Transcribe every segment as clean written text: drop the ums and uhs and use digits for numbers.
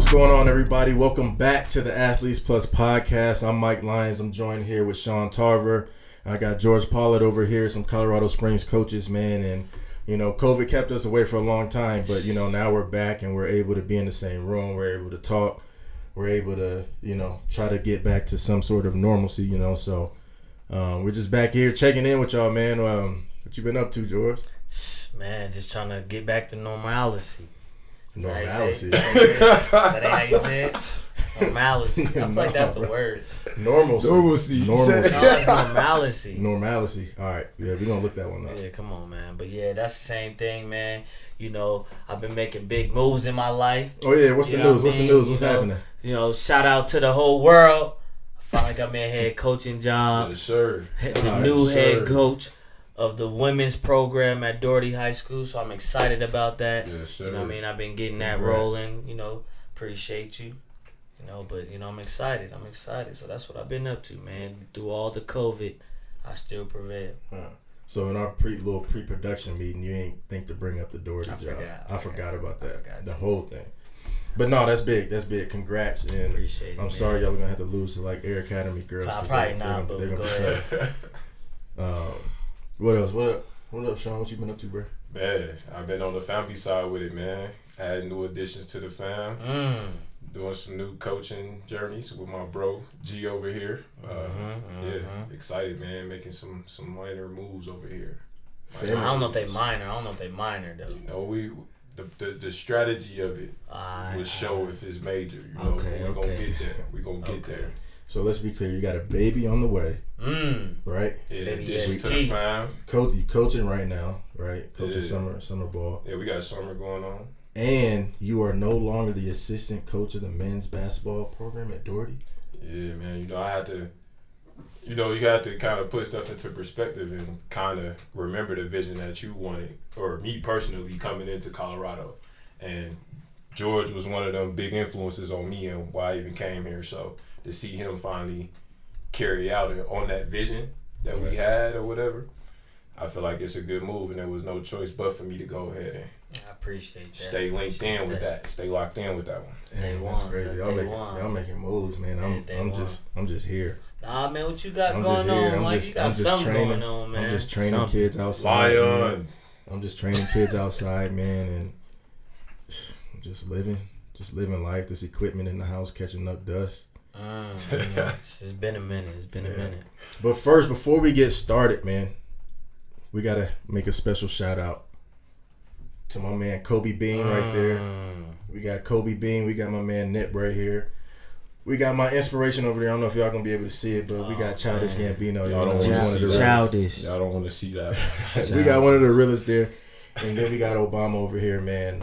What's going on, everybody? Welcome back to the Athletes Plus podcast. I'm Mike Lyons. I'm joined here with Sean Tarver. I got George Pollard over here, some Colorado Springs coaches, man. And, you know, COVID kept us away for a long time. But, you know, now we're back and we're able to be in the same room. We're able to talk. We're able to, you know, try to get back to some sort of normalcy, you know. So we're just back here checking in with y'all, man. What you been up to, George? Man, just trying to get back to normalcy. Normalcy. That ain't how you say it? Normalcy. I feel like that's the word. Normalcy. No, it's normalcy. Normalcy. All right. Yeah, we're going to look that one up. Yeah, come on, man. But yeah, that's the same thing, man. You know, I've been making big moves in my life. Oh, yeah. What's the news? What's the news? What's happening? You know, shout out to the whole world. I finally got me a head coaching job. Yes, sir. The new head coach of the women's program at Doherty High School, so I'm excited about that. Yes, sir. You know what I mean? I've been getting that rolling, you know, appreciate you. You know, but, you know, I'm excited. So that's what I've been up to, man. Through all the COVID, I still prevail. So in our pre-production meeting, you ain't think to bring up the Doherty job. I forgot about that. The whole thing. But no, that's big. That's big. Congrats. And appreciate it, I'm sorry y'all are going to have to lose to, like, Air Academy girls. Probably not, but they're go gonna ahead. What else? What up, Sean? What you been up to, bro? Man, I've been on the family side with it, man. Adding new additions to the fam. Doing some new coaching journeys with my bro G over here. Yeah, excited, man. Making some minor moves over here. I don't know if they minor though. You know, the strategy of it will show if it's major. You know, we're gonna get there. We're gonna get there. So let's be clear. You got a baby on the way, right? Yeah, baby additions to the fam. You coaching right now, right? Coaching summer ball. Yeah, we got summer going on. And you are no longer the assistant coach of the men's basketball program at Doherty? Yeah, man. You know, I had to, you have to kind of put stuff into perspective and kind of remember the vision that you wanted, or me personally, coming into Colorado. And George was one of them big influences on me and why I even came here. So to see him finally carry out on that vision that we had or whatever, I feel like it's a good move, and there was no choice but for me to go ahead and I appreciate that. Stay linked in with that. Stay locked in with that one. Damn, that's crazy. Y'all making moves, man. I'm just here. Nah, man, what you got going on, Mike? You got something going on, man. I'm just training kids outside. Lion. I'm just training kids outside, man, and just living life. This equipment in the house catching up dust. It's been a minute. But first, before we get started, man, we gotta make a special shout out to my man Kobe Bean right there. We got Kobe Bean. We got my man Nip right here. We got my inspiration over there. I don't know if y'all gonna be able to see it, but we got Childish Gambino. Y'all don't want to see that. Childish. Y'all don't want to see that. We got one of the realest there, and then we got Obama over here, man.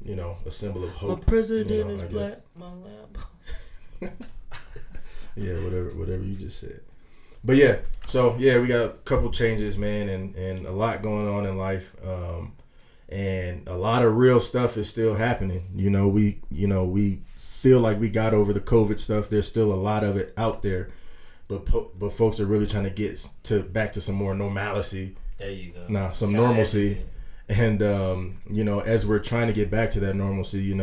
You know, a symbol of hope. My president is black. My lamp. Yeah, whatever you just said. But yeah, so yeah, we got a couple changes, man, and a lot going on in life. And a lot of real stuff is still happening. We feel like we got over the COVID stuff. There's still a lot of it out there, but folks are really trying to get back to some more normalcy. There you go. Some normalcy. And as we're trying to get back to that normalcy,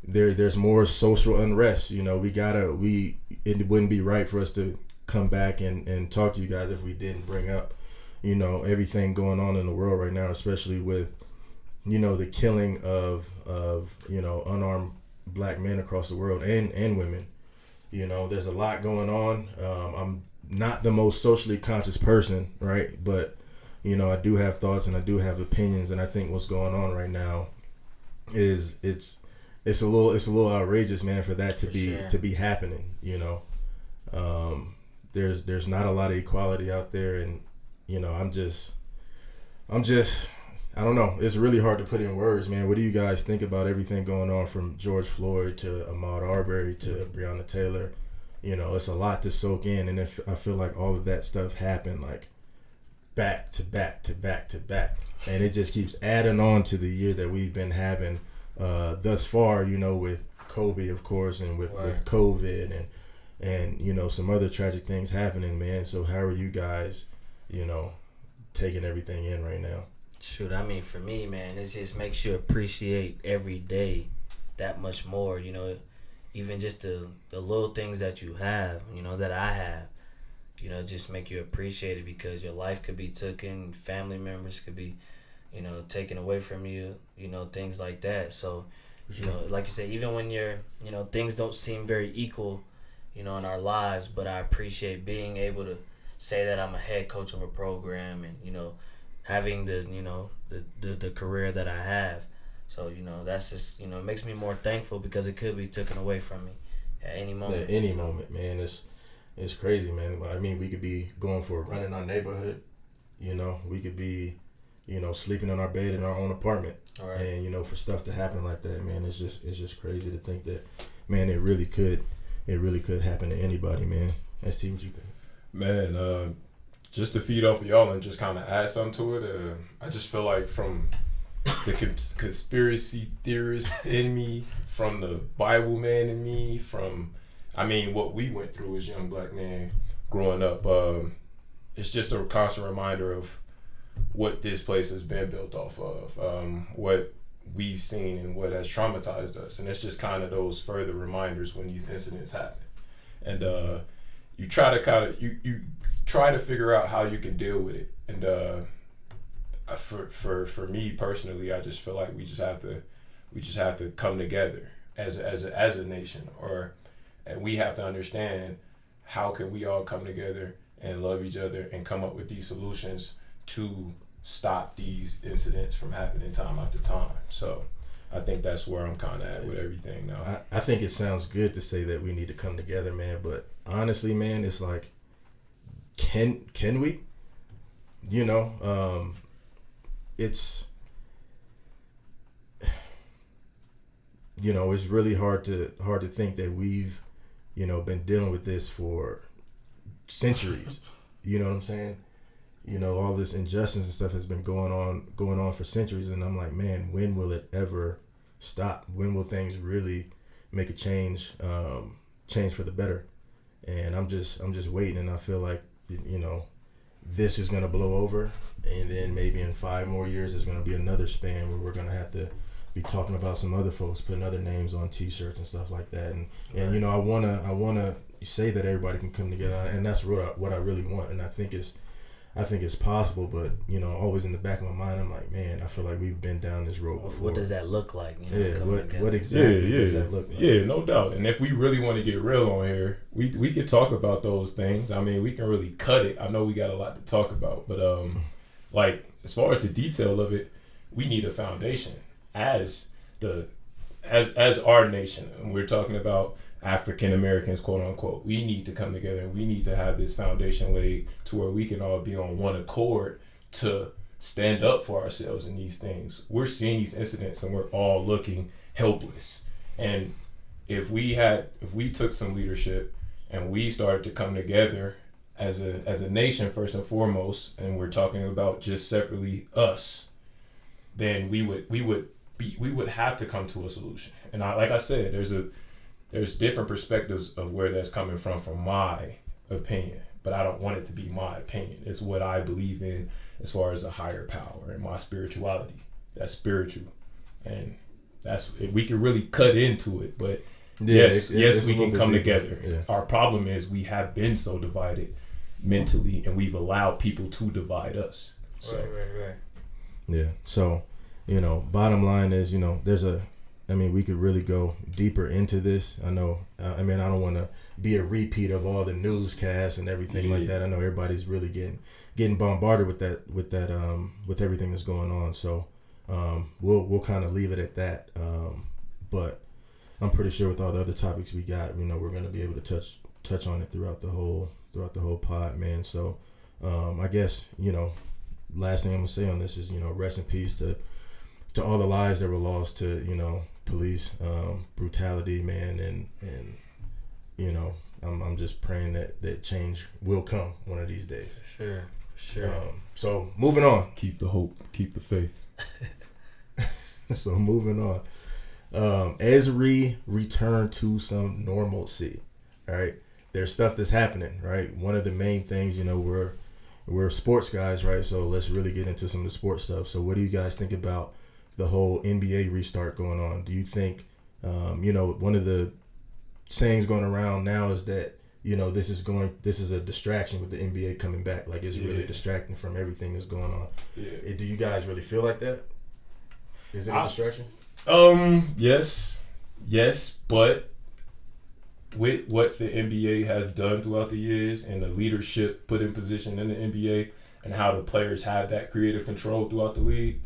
there's more social unrest. It wouldn't be right for us to come back and talk to you guys if we didn't bring up everything going on in the world right now, especially with, the killing of unarmed black men across the world and women. There's a lot going on. I'm not the most socially conscious person, right? But, I do have thoughts and I do have opinions, and I think what's going on right now is it's a little outrageous, man, for that to be happening. There's not a lot of equality out there, and I'm just I don't know. It's really hard to put in words, man. What do you guys think about everything going on from George Floyd to Ahmaud Arbery to Breonna Taylor? It's a lot to soak in, and I feel like all of that stuff happened like back to back to back to back, and it just keeps adding on to the year that we've been having thus far. With Kobe, of course, and with COVID and some other tragic things happening, man. So how are you guys, taking everything in right now? Shoot, I mean, for me, man, it just makes you appreciate every day that much more. You know, even just the little things that you have, you know, that I have, you know, just make you appreciate it, because your life could be taken, family members could be, you know, taken away from you, you know, things like that. So, you know, like you said, even when you're, you know, things don't seem very equal, you know, in our lives, but I appreciate being able to say that I'm a head coach of a program, and, you know, having the, you know, the career that I have. So, you know, that's just, you know, it makes me more thankful, because it could be taken away from me at any moment. At any moment, man. It's crazy, man. I mean, we could be going for a run in our neighborhood. You know, we could be, you know, sleeping in our bed in our own apartment. All right. And, you know, for stuff to happen like that, man, it's just crazy to think that, man, it really could happen to anybody, man. ST, what you think? Man, just to feed off of y'all and just kind of add something to it, I just feel like from the conspiracy theorist in me, from the Bible man in me, from, I mean, what we went through as young black men growing up, it's just a constant reminder of what this place has been built off of, what we've seen and what has traumatized us. And it's just kind of those further reminders when these incidents happen. And you try to kind of, you try to figure out how you can deal with it. And for me personally, I just feel like we just have to come together as a nation, and we have to understand how can we all come together and love each other and come up with these solutions to stop these incidents from happening time after time. So I think that's where I'm kind of at with everything now. I think it sounds good to say that we need to come together, man, but honestly, man, it's like, can we? You know, it's, you know, it's really hard to think that we've, you know, been dealing with this for centuries. You know what I'm saying? You know, all this injustice and stuff has been going on for centuries, and I'm like, man, when will it ever stop? When will things really make a change for the better? And I'm just waiting, and I feel like, you know, this is gonna blow over, and then maybe in 5 more years there's gonna be another span where we're gonna have to be talking about some other folks, putting other names on T-shirts and stuff like that. And you know, I wanna say that everybody can come together, and that's what I really want, and I think it's possible, but, you know, always in the back of my mind, I'm like, man, I feel like we've been down this road before. What does that look like? You know, what exactly does that look like? Yeah, no doubt. And if we really want to get real on here, we could talk about those things. I mean, we can really cut it. I know we got a lot to talk about, but like, as far as the detail of it, we need a foundation as our nation. And we're talking about African Americans, quote unquote. We need to come together, and we need to have this foundation laid to where we can all be on one accord to stand up for ourselves in these things. We're seeing these incidents and we're all looking helpless. And if we took some leadership and we started to come together as a nation first and foremost, and we're talking about just separately us, then we would have to come to a solution. And like I said, there's different perspectives of where that's coming from my opinion, but I don't want it to be my opinion. It's what I believe in as far as a higher power and my spirituality. That's spiritual, and we can really cut into it, but yes, we can come together. Yeah. Our problem is we have been so divided mentally, and we've allowed people to divide us. So. Right. Yeah. So, you know, bottom line is, you know, we could really go deeper into this. I know, I don't want to be a repeat of all the newscasts and everything like that. I know everybody's really getting bombarded with with everything that's going on. So, we'll kind of leave it at that. But I'm pretty sure with all the other topics we got, you know, we're going to be able to touch on it throughout the whole pod, man. So, I guess, you know, last thing I'm gonna say on this is, you know, rest in peace to all the lives that were lost to, you know, police brutality, man, and you know, I'm just praying that change will come one of these days. Sure. So moving on. Keep the hope, keep the faith. So moving on. As we return to some normalcy, right? There's stuff that's happening, right? One of the main things, you know, we're sports guys, right? So let's really get into some of the sports stuff. So what do you guys think about the whole NBA restart going on? Do you think One of the sayings going around now is that, this is a distraction with the NBA coming back. Like, it's really distracting from everything that's going on. Yeah. Do you guys really feel like that? Is it a distraction? Yes, but with what the NBA has done throughout the years and the leadership put in position in the NBA and how the players have that creative control throughout the league,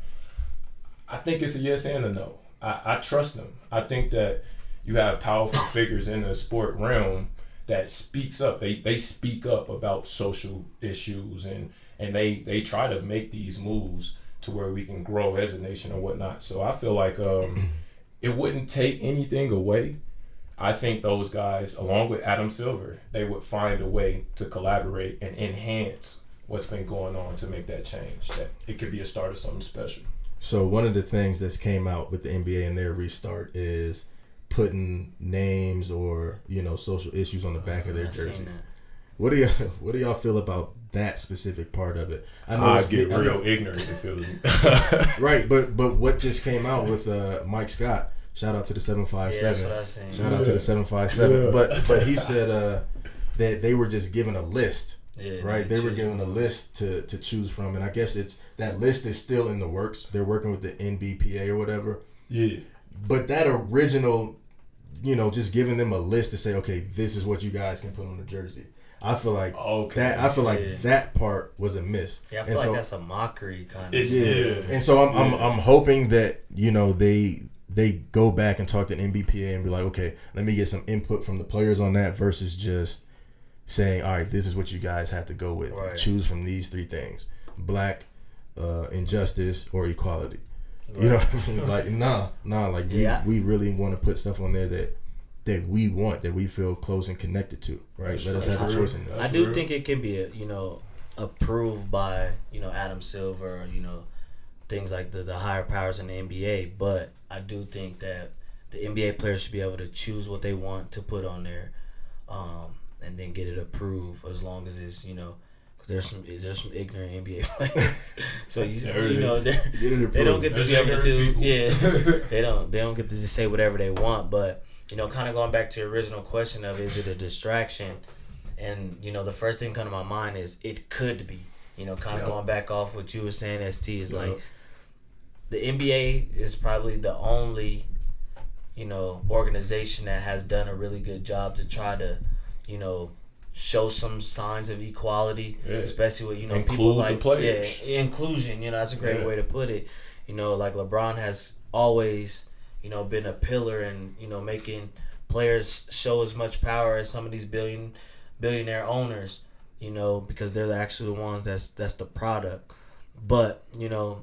I think it's a yes and a no. I trust them. I think that you have powerful figures in the sport realm that speaks up. They speak up about social issues and they try to make these moves to where we can grow as a nation or whatnot. So I feel like it wouldn't take anything away. I think those guys, along with Adam Silver, they would find a way to collaborate and enhance what's been going on to make that change. That it could be a start of something special. So one of the things that's came out with the NBA and their restart is putting names or social issues on the back of their jerseys. What do y'all feel about that specific part of it? I know I get real ignorant to feel right, but what just came out with Mike Scott? Shout out to the 757. Yeah, that's what I was saying. Shout out to the 757. Yeah. But he said that they were just given a list. Yeah, right, they were given a list to choose from, and I guess that list is still in the works. They're working with the NBPA or whatever. Yeah. But that original, just giving them a list to say, okay, this is what you guys can put on the jersey. I feel like that part was a miss. Yeah, I feel like that's a mockery kind of. Yeah. And so I'm hoping that they go back and talk to the NBPA and be like, okay, let me get some input from the players on that versus just saying, all right, this is what you guys have to go with. Right. Choose from these three things: black, injustice, or equality. Right. You know what I mean? Like, like we really want to put stuff on there that we want, that we feel close and connected to. Right? Let us have a choice in that. I do think it can be approved by Adam Silver, things like the higher powers in the NBA. But I do think that the NBA players should be able to choose what they want to put on there. And then get it approved, as long as it's because there's some ignorant NBA players, so they don't get to be able to do they don't get to just say whatever they want. But kind of going back to your original question of is it a distraction, and the first thing come to my mind is it could be. Going back off what you were saying, ST is like the NBA is probably the only organization that has done a really good job to try to show some signs of equality, especially with include people like the players. Inclusion. That's a great way to put it. Like LeBron has always been a pillar in making players show as much power as some of these billionaire owners. Because they're actually the ones that's the product. But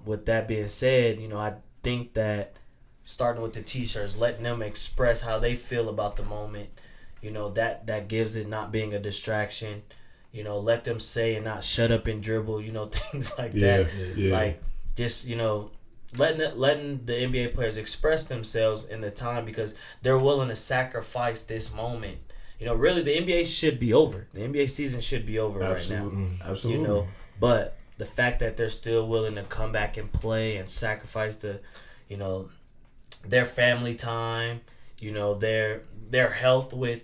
with that being said, I think that starting with the t-shirts, letting them express how they feel about the moment. That gives it not being a distraction. Let them say and not shut up and dribble. Things like that. Yeah. Like just letting the NBA players express themselves in the time, because they're willing to sacrifice this moment. Really the NBA should be over. The NBA season should be over right now. Absolutely. But the fact that they're still willing to come back and play and sacrifice their family time. Their health with,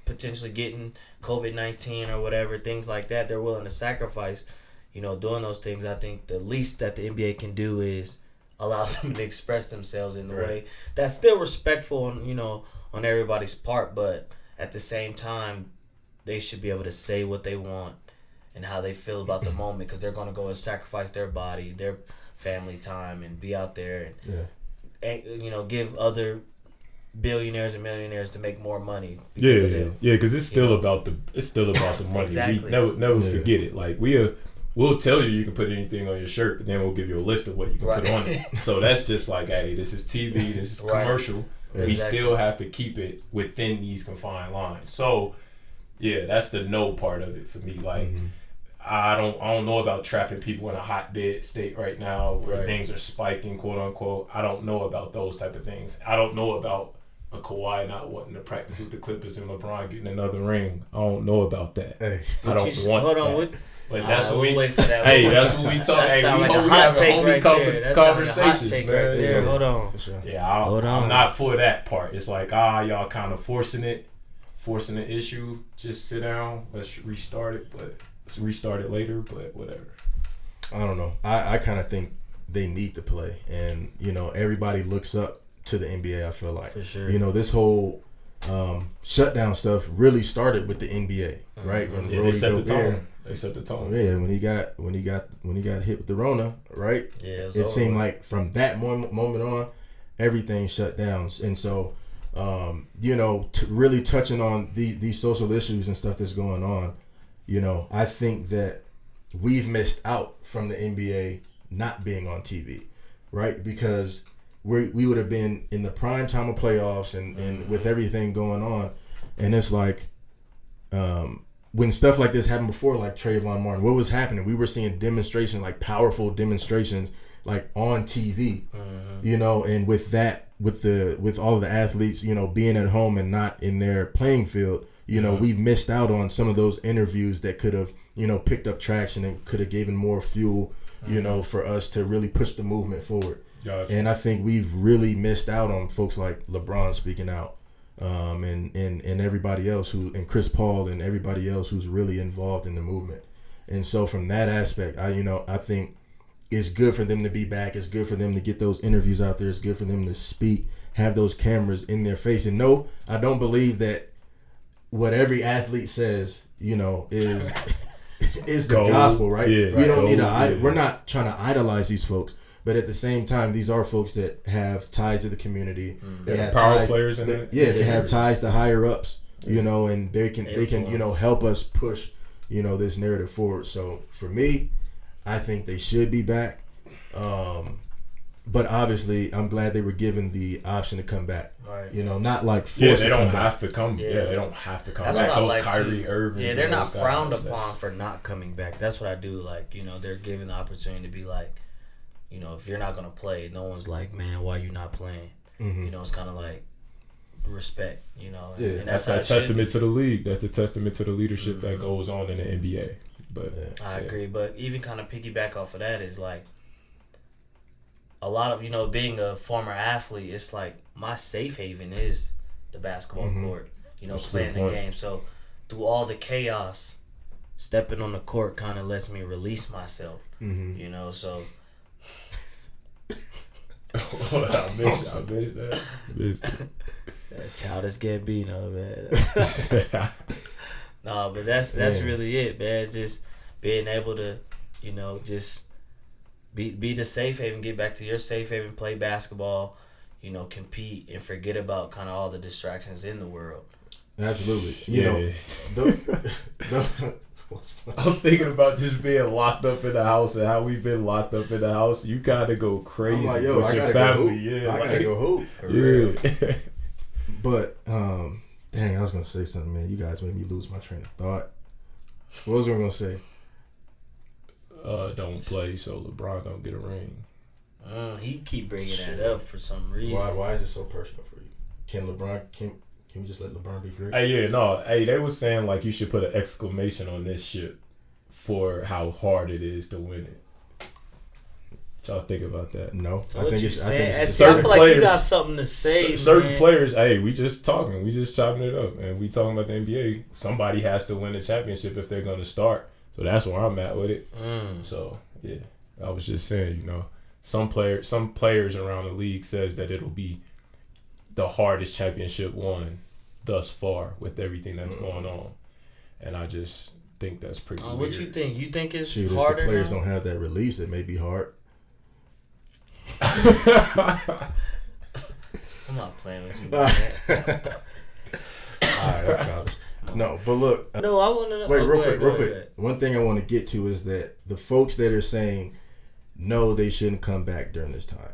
potentially getting COVID-19 or whatever, things like that. They're willing to sacrifice, doing those things. I think the least that the NBA can do is allow them to express themselves in the way that's still respectful on everybody's part. But at the same time, they should be able to say what they want and how they feel about the moment, because they're going to go and sacrifice their body, their family time, and be out there and give other billionaires and millionaires to make more money. Because it's still about the money. Exactly. We never forget it. Like we'll tell you can put anything on your shirt, but then we'll give you a list of what you can put on it. So that's just like, hey, this is TV, this is commercial. We still have to keep it within these confined lines. So that's the no part of it for me. Like I don't know about trapping people in a hotbed state right now where things are spiking, quote unquote. I don't know about those type of things. I don't know about a Kawhi not wanting to practice with the Clippers and LeBron getting another ring. I don't know about that. Hey. I don't want that. But that's what we wait for that. Hey, that's what we talk. That Hey, sound we like a hope we hot having take homie right there. That sound like a hot conversations, take man. right there. So, Hold on. For sure. yeah, Hold on. I'm not for that part. It's like, y'all kind of forcing the issue. Just sit down. Let's restart it. But let's restart it later. But whatever. I don't know. I kind of think they need to play, and everybody looks up to the NBA. I feel like, For sure. This whole shutdown stuff really started with the NBA, right? When Yeah, Rudy they set the Gobert- tone. They set the tone. Yeah, when he got hit with the Rona, right? Yeah, It seemed like from that moment on, everything shut down. And so, really touching on these social issues and stuff that's going on, I think that we've missed out from the NBA not being on TV, right? Because we would have been in the prime time of playoffs and with everything going on, and it's like when stuff like this happened before, like Trayvon Martin, what was happening? We were seeing demonstrations, like powerful demonstrations, like on TV, and with all of the athletes, being at home and not in their playing field, we missed out on some of those interviews that could have, picked up traction and could have given more fuel, for us to really push the movement forward. Gotcha. And I think we've really missed out on folks like LeBron speaking out, and everybody else and Chris Paul and everybody else who's really involved in the movement. And so from that aspect, I think it's good for them to be back. It's good for them to get those interviews out there. It's good for them to speak, have those cameras in their face. And no, I don't believe that what every athlete says, is the gospel, right? Yeah, we don't need to. We're not trying to idolize these folks, but at the same time, these are folks that have ties to the community. They have power ties, players in it. Yeah, they have ties to higher ups, and they can help us push, this narrative forward. So for me, I think they should be back. But obviously, I'm glad they were given the option to come back. Right. Not like forced they to don't come have back. to come. Yeah. Yeah, they don't have to come That's back. what I Those like Kyrie too. Irvings. Yeah, they're and not those frowned guys, upon for not coming back. That's what I do. Like, they're given the opportunity to be like, if you're not gonna play, no one's like, man, why you not playing? It's kind of like respect. Yeah. And That's how that it should testament be. to the league. That's the testament to the leadership that goes on in the NBA. But I agree, but even kind of piggyback off of that is like a lot of being a former athlete. It's like my safe haven is the basketball court. Playing the game. So through all the chaos, stepping on the court kind of lets me release myself. So. I miss that. Childish Gambino, man. No, but that's really it, man. Just being able to, just be the safe haven, get back to your safe haven, play basketball, compete and forget about kind of all the distractions in the world. Absolutely. I'm thinking about just being locked up in the house and how we've been locked up in the house. You gotta go crazy I'm like, with your family. Yeah, I gotta go hoop. For real. But dang, I was gonna say something, man. You guys made me lose my train of thought. What was I gonna say? Don't play so LeBron don't get a ring. He keep bringing that up for some reason. Why is it so personal for you? Can we just let LeBron be great? Hey, they was saying like you should put an exclamation on this shit for how hard it is to win it. What y'all think about that? No, So I what think you it's saying? I certain feel like players- you got something to say, Certain man. players, hey, we just talking. We just chopping it up. And we talking about the NBA. Somebody has to win the championship if they're going to start. So that's where I'm at with it. So, yeah. I was just saying, some players around the league says that it'll be the hardest championship won thus far with everything that's going on. And I just think that's pretty weird. What you think? You think it's Shoot, harder if the players now? don't have that release, it may be hard. I'm not playing with you, man. All right, I'm childish. No, but look. No, I want to know. Wait, real Go quick. ahead. One thing I want to get to is that the folks that are saying no, they shouldn't come back during this time.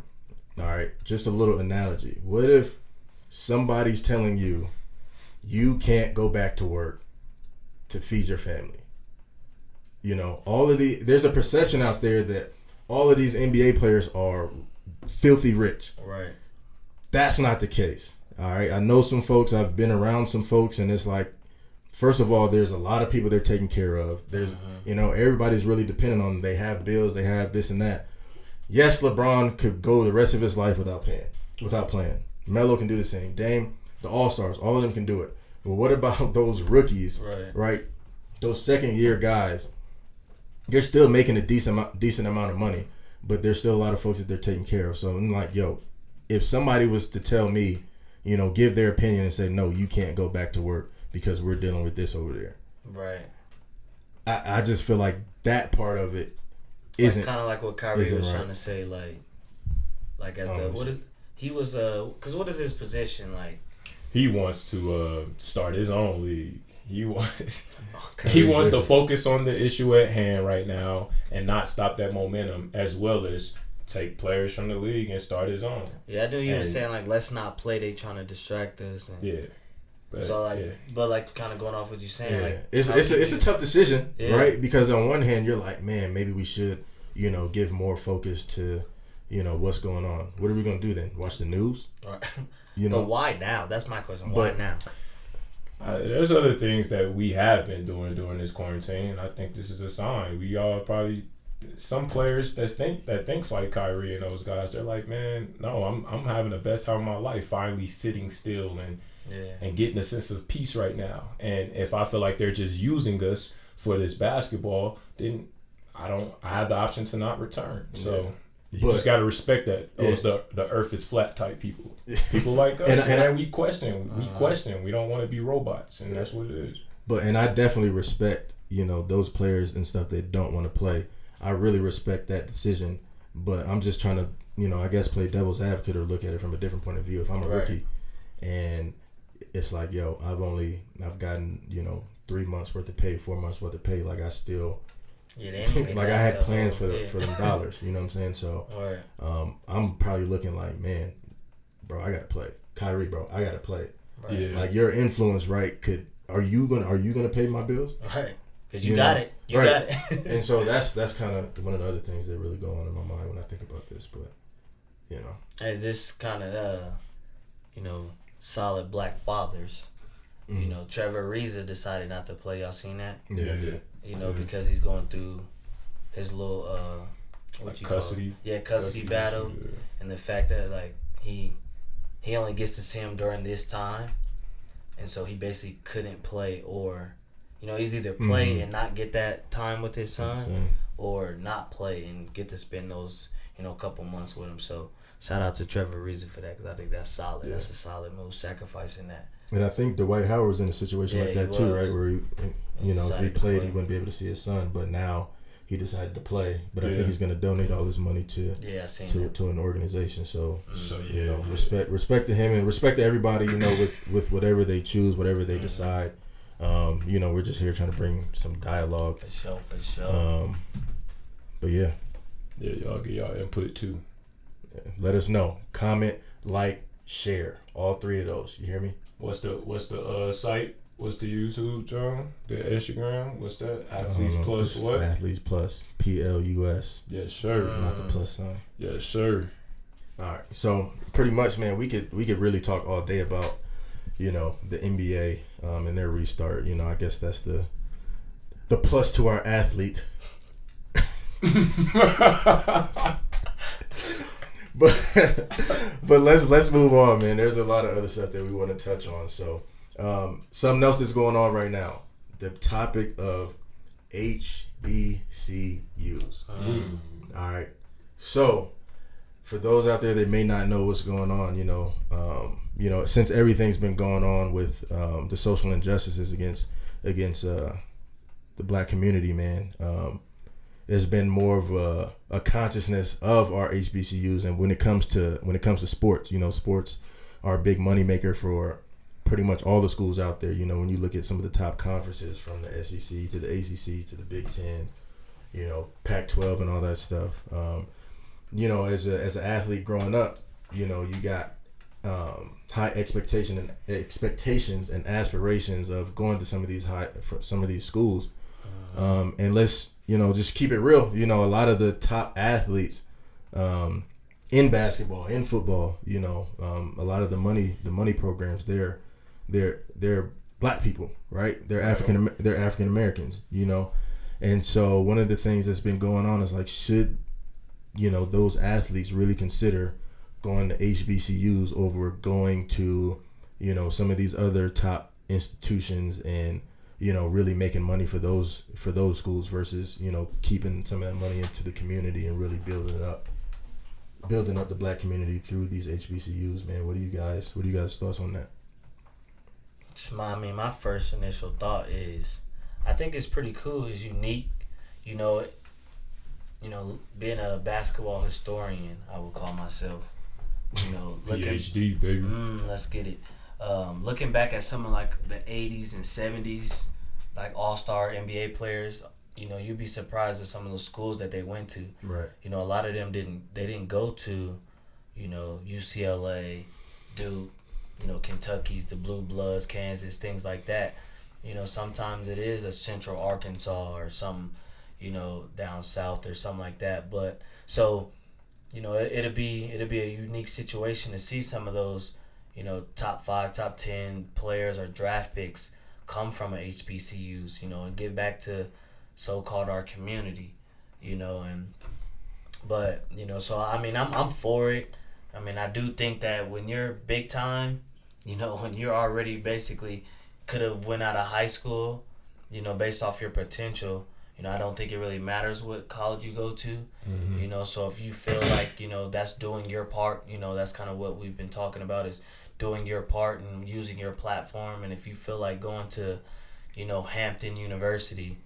All right, just a little analogy. What if somebody's telling you you can't go back to work to feed your family? There's a perception out there that all of these NBA players are filthy rich. Right. That's not the case. All right. I know some folks, I've been around some folks, and it's like first of all, there's a lot of people they're taking care of. There's, everybody's really dependent on them. They have bills, they have this and that. Yes, LeBron could go the rest of his life without playing. Melo can do the same. Dame, the All-Stars, all of them can do it. But what about those rookies, right? Those second-year guys, they're still making a decent amount of money, but there's still a lot of folks that they're taking care of. So I'm like, yo, if somebody was to tell me, give their opinion and say, no, you can't go back to work because we're dealing with this over there. Right. I just feel like that part of it isn't kind of like what Kyrie was trying to say, like as he was because what is his position like? He wants to start his own league. He wants to focus on the issue at hand right now and not stop that momentum, as well as take players from the league and start his own. Yeah, I knew he was saying like, let's not play. They trying to distract us. And But, so but kind of going off what you're saying, like it's a tough decision, right? Because on one hand you're like, man, maybe we should, give more focus to, what's going on. What are we gonna do then? Watch the news? Right. But why now? That's my question. Why now? There's other things that we have been doing during this quarantine. I think this is a sign. We all probably some players that thinks like Kyrie and those guys. They're like, man, no, I'm having the best time of my life. Finally sitting still and getting a sense of peace right now. And if I feel like they're just using us for this basketball, then I have the option to not return. So. You just got to respect that. Those the earth is flat type people. People like us. and we question. We don't want to be robots. And that's what it is. And I definitely respect, those players and stuff that don't want to play. I really respect that decision. But I'm just trying to, I guess play devil's advocate or look at it from a different point of view. If I'm a rookie and it's like, yo, I've gotten, 3 months worth of pay, 4 months worth of pay. Like I still... like I had plans for them dollars, you know what I'm saying? So I'm probably looking like, man, bro, I gotta play. Kyrie, bro, I gotta play. Right. Yeah. Like your influence, right? Are you gonna pay my bills? Right, because you got it. You got it. And so that's kind of one of the other things that really go on in my mind when I think about this. But and this kind of solid black fathers. Mm-hmm. Trevor Ariza decided not to play. Y'all seen that? Yeah, I did. Because he's going through his little custody. Custody battle, and the fact that like he only gets to see him during this time, and so he basically couldn't play, or he's either play and not get that time with his son, or not play and get to spend those couple months with him. So shout out to Trevor Ariza for that, because I think that's solid. That's a solid move, sacrificing that. And I think Dwight Howard was in a situation like that too, right? Where if he played, he wouldn't be able to see his son. But now he decided to play. But I think he's going to donate all his money to an organization. So respect to him and respect to everybody. With whatever they choose, whatever they decide. We're just here trying to bring some dialogue. For sure. But yeah, y'all get y'all input too. Let us know. Comment, like, share. All three of those. You hear me? What's the site? What's the YouTube, John? The Instagram? What's that? Athletes Plus what? Athletes Plus PLUS. Yes, sir. Not the plus sign. Yes, sir. All right. So pretty much, man, we could really talk all day about the NBA and their restart. I guess that's the plus to our athlete. But let's move on, man. There's a lot of other stuff that we want to touch on. So something else that's going on right now. The topic of HBCUs. All right. So for those out there that may not know what's going on, since everything's been going on with the social injustices against the black community, man. There's been more of a consciousness of our HBCUs, and when it comes to sports, sports are a big moneymaker for pretty much all the schools out there. When you look at some of the top conferences, from the SEC to the ACC to the Big Ten, Pac-12 and all that stuff. As an athlete growing up, you got high expectations and aspirations of going to some of these schools. And let's just keep it real. A lot of the top athletes in basketball, in football, a lot of the money programs, they're black people, right? They're African Americans, you know. And so one of the things that's been going on is like, should, you know, those athletes really consider going to HBCUs over going to, you know, some of these other top institutions and, you know, really making money for those schools versus, you know, keeping some of that money into the community and really building up the black community through these HBCUs, man. What do you guys thoughts on that? I mean, my first initial thought is, I think it's pretty cool. It's unique, you know. Being a basketball historian, I would call myself. You know, looking, PhD, baby. Let's get it. Looking back at some of like the 80s and 70s, like all-star NBA players, you know, you'd be surprised at some of the schools that they went to. Right. You know, a lot of them didn't go to, you know, UCLA, Duke, you know, Kentucky's, the Blue Bloods, Kansas, things like that. You know, sometimes it is a Central Arkansas or some, you know, down south or something like that. But so, you know, it'll be a unique situation to see some of those, you know, top 5, top 10 players or draft picks come from a HBCUs, you know, and give back to so-called our community, you know. But you know, so I mean, I'm for it. I mean, I do think that when you're big time, you know, when you're already basically could have went out of high school, you know, based off your potential, you know, I don't think it really matters what college you go to, you know. So if you feel like, you know, that's doing your part, you know, that's kind of what we've been talking about, is doing your part and using your platform. And if you feel like going to, you know, Hampton University,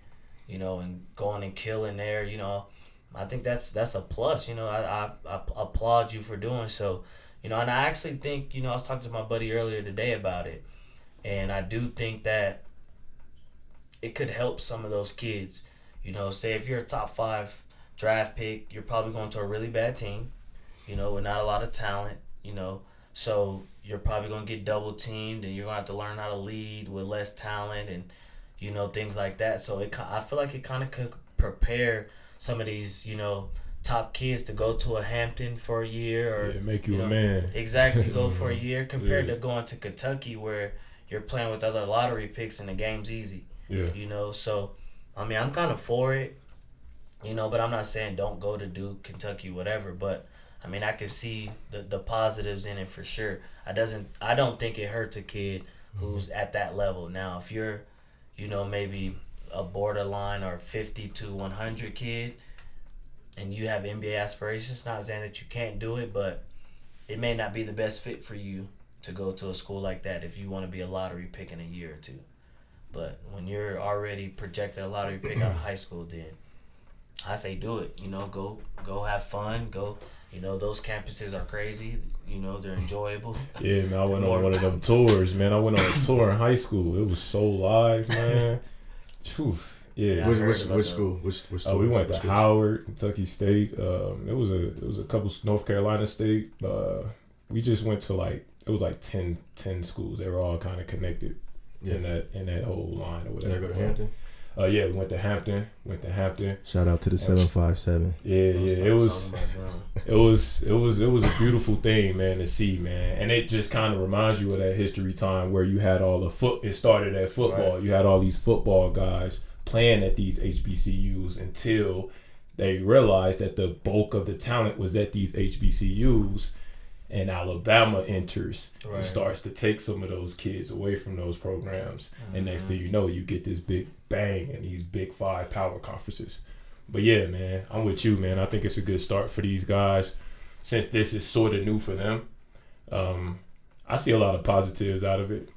you know, and going and killing there, you know, I think that's a plus. You know, I applaud you for doing so. You know, and I actually think, you know, I was talking to my buddy earlier today about it, and I do think that it could help some of those kids. You know, say if you're a top 5 draft pick, you're probably going to a really bad team, you know, with not a lot of talent, you know, so you're probably going to get double teamed, and you're going to have to learn how to lead with less talent and, you know, things like that. So I feel like it kind of could prepare some of these, you know, top kids to go to a Hampton for a year, or make you know, a man. Exactly, go for a year compared to going to Kentucky where you're playing with other lottery picks and the game's easy. Yeah. You know, so I mean, I'm kind of for it, you know, but I'm not saying don't go to Duke, Kentucky, whatever. But I mean, I can see the positives in it for sure. I don't think it hurts a kid who's at that level. Now, if you're, you know, maybe a borderline or 50 to 100 kid, and you have NBA aspirations, not saying that you can't do it, but it may not be the best fit for you to go to a school like that if you want to be a lottery pick in a year or two. But when you're already projected a lottery pick out of high school, then I say do it. You know, go have fun. Go, you know, those campuses are crazy. You know, they're enjoyable. Yeah, man, I went on one of them tours, man. I went on a tour in high school. It was so live, man. Truth. Yeah. Which school? Which we went to Howard, Kentucky State. It was a couple, North Carolina State. We just went to it was like 10 schools. They were all kind of connected in that whole line or whatever. Did I go to Hampton? Yeah, we went to Hampton. Shout out to the 757. Yeah. It was a beautiful thing, man, to see, man. And it just kind of reminds you of that history time where you had all it started at football. Right. You had all these football guys playing at these HBCUs until they realized that the bulk of the talent was at these HBCUs, and Alabama enters and starts to take some of those kids away from those programs. And next thing you know, you get this big bang in these big 5 power conferences. But yeah, man, I'm with you, man. I think it's a good start for these guys since this is sort of new for them. I see a lot of positives out of it.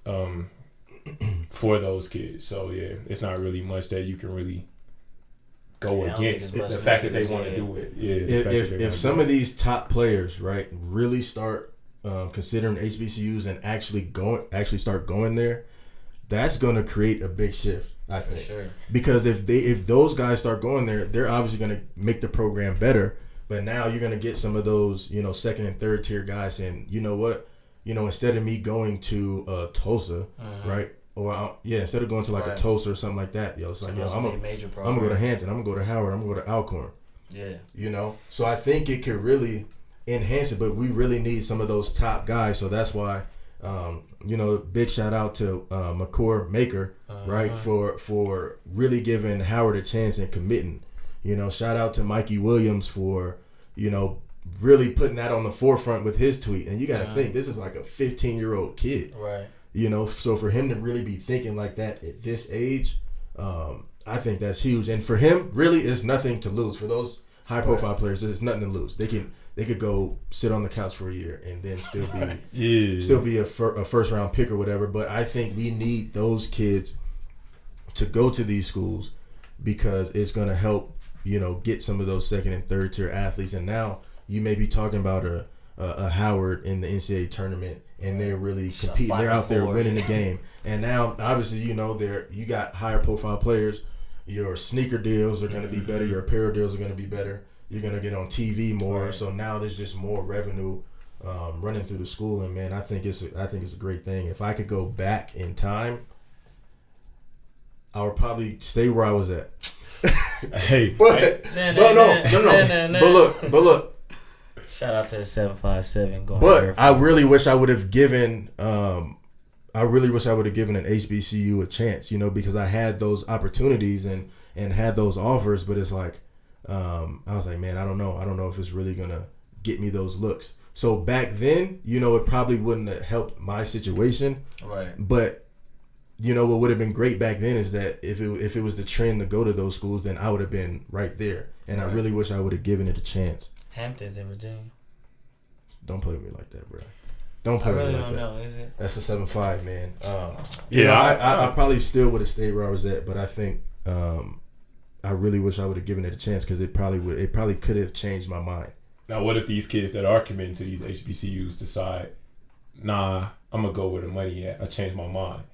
For those kids. So yeah, it's not really much that you can really go against the fact that they want to do it. Yeah. If some of these top players, right, really start considering HBCUs and actually start going there, that's going to create a big shift, I think. For sure. Because if those guys start going there, they're obviously going to make the program better. But now you're going to get some of those, you know, second and third tier guys saying, you know what, you know, instead of me going to Tulsa, right? Or instead of going to a Tulsa or something like that, it's like, I'm gonna go to Hampton, I'm gonna go to Howard, I'm gonna go to Alcorn. Yeah. You know? So I think it could really enhance it, but we really need some of those top guys. So that's why Big shout out to McCord Maker, right, for really giving Howard a chance and committing. Shout out to Mikey Williams for, really putting that on the forefront with his tweet. And you got to think, this is like a 15-year-old kid. Right. So for him to really be thinking like that at this age, I think that's huge. And for him, really, it's nothing to lose. For those high-profile players, there's nothing to lose. They could go sit on the couch for a year and then still be a first-round pick or whatever. But I think we need those kids to go to these schools because it's going to help, get some of those second and third tier athletes. And now you may be talking about a Howard in the NCAA tournament, and they're really competing. They're out there winning the game. And now, obviously, you got higher profile players. Your sneaker deals are going to be better. Your apparel deals are going to be better. You're going to get on TV more. Right. So now there's just more revenue running through the school. And man, I think it's a great thing. If I could go back in time, I would probably stay where I was at. Hey, but look. Shout out to the 757 going. But I really wish I would have given an HBCU a chance, because I had those opportunities and had those offers, but it's like I was like, man, I don't know if it's really gonna get me those looks. So back then, it probably wouldn't have helped my situation, right? But what would have been great back then is that if it was the trend to go to those schools, then I would have been right there. And right. I really wish I would have given it a chance. Hampton's in Virginia. Don't play with me like that, bro. Don't play with me like that. I really don't know, is it? That's a 7-5, man. I probably still would have stayed where I was at, but I think I really wish I would have given it a chance because it probably could have changed my mind. Now, what if these kids that are committing to these HBCUs decide, nah, I'm gonna go where the money at. I changed my mind.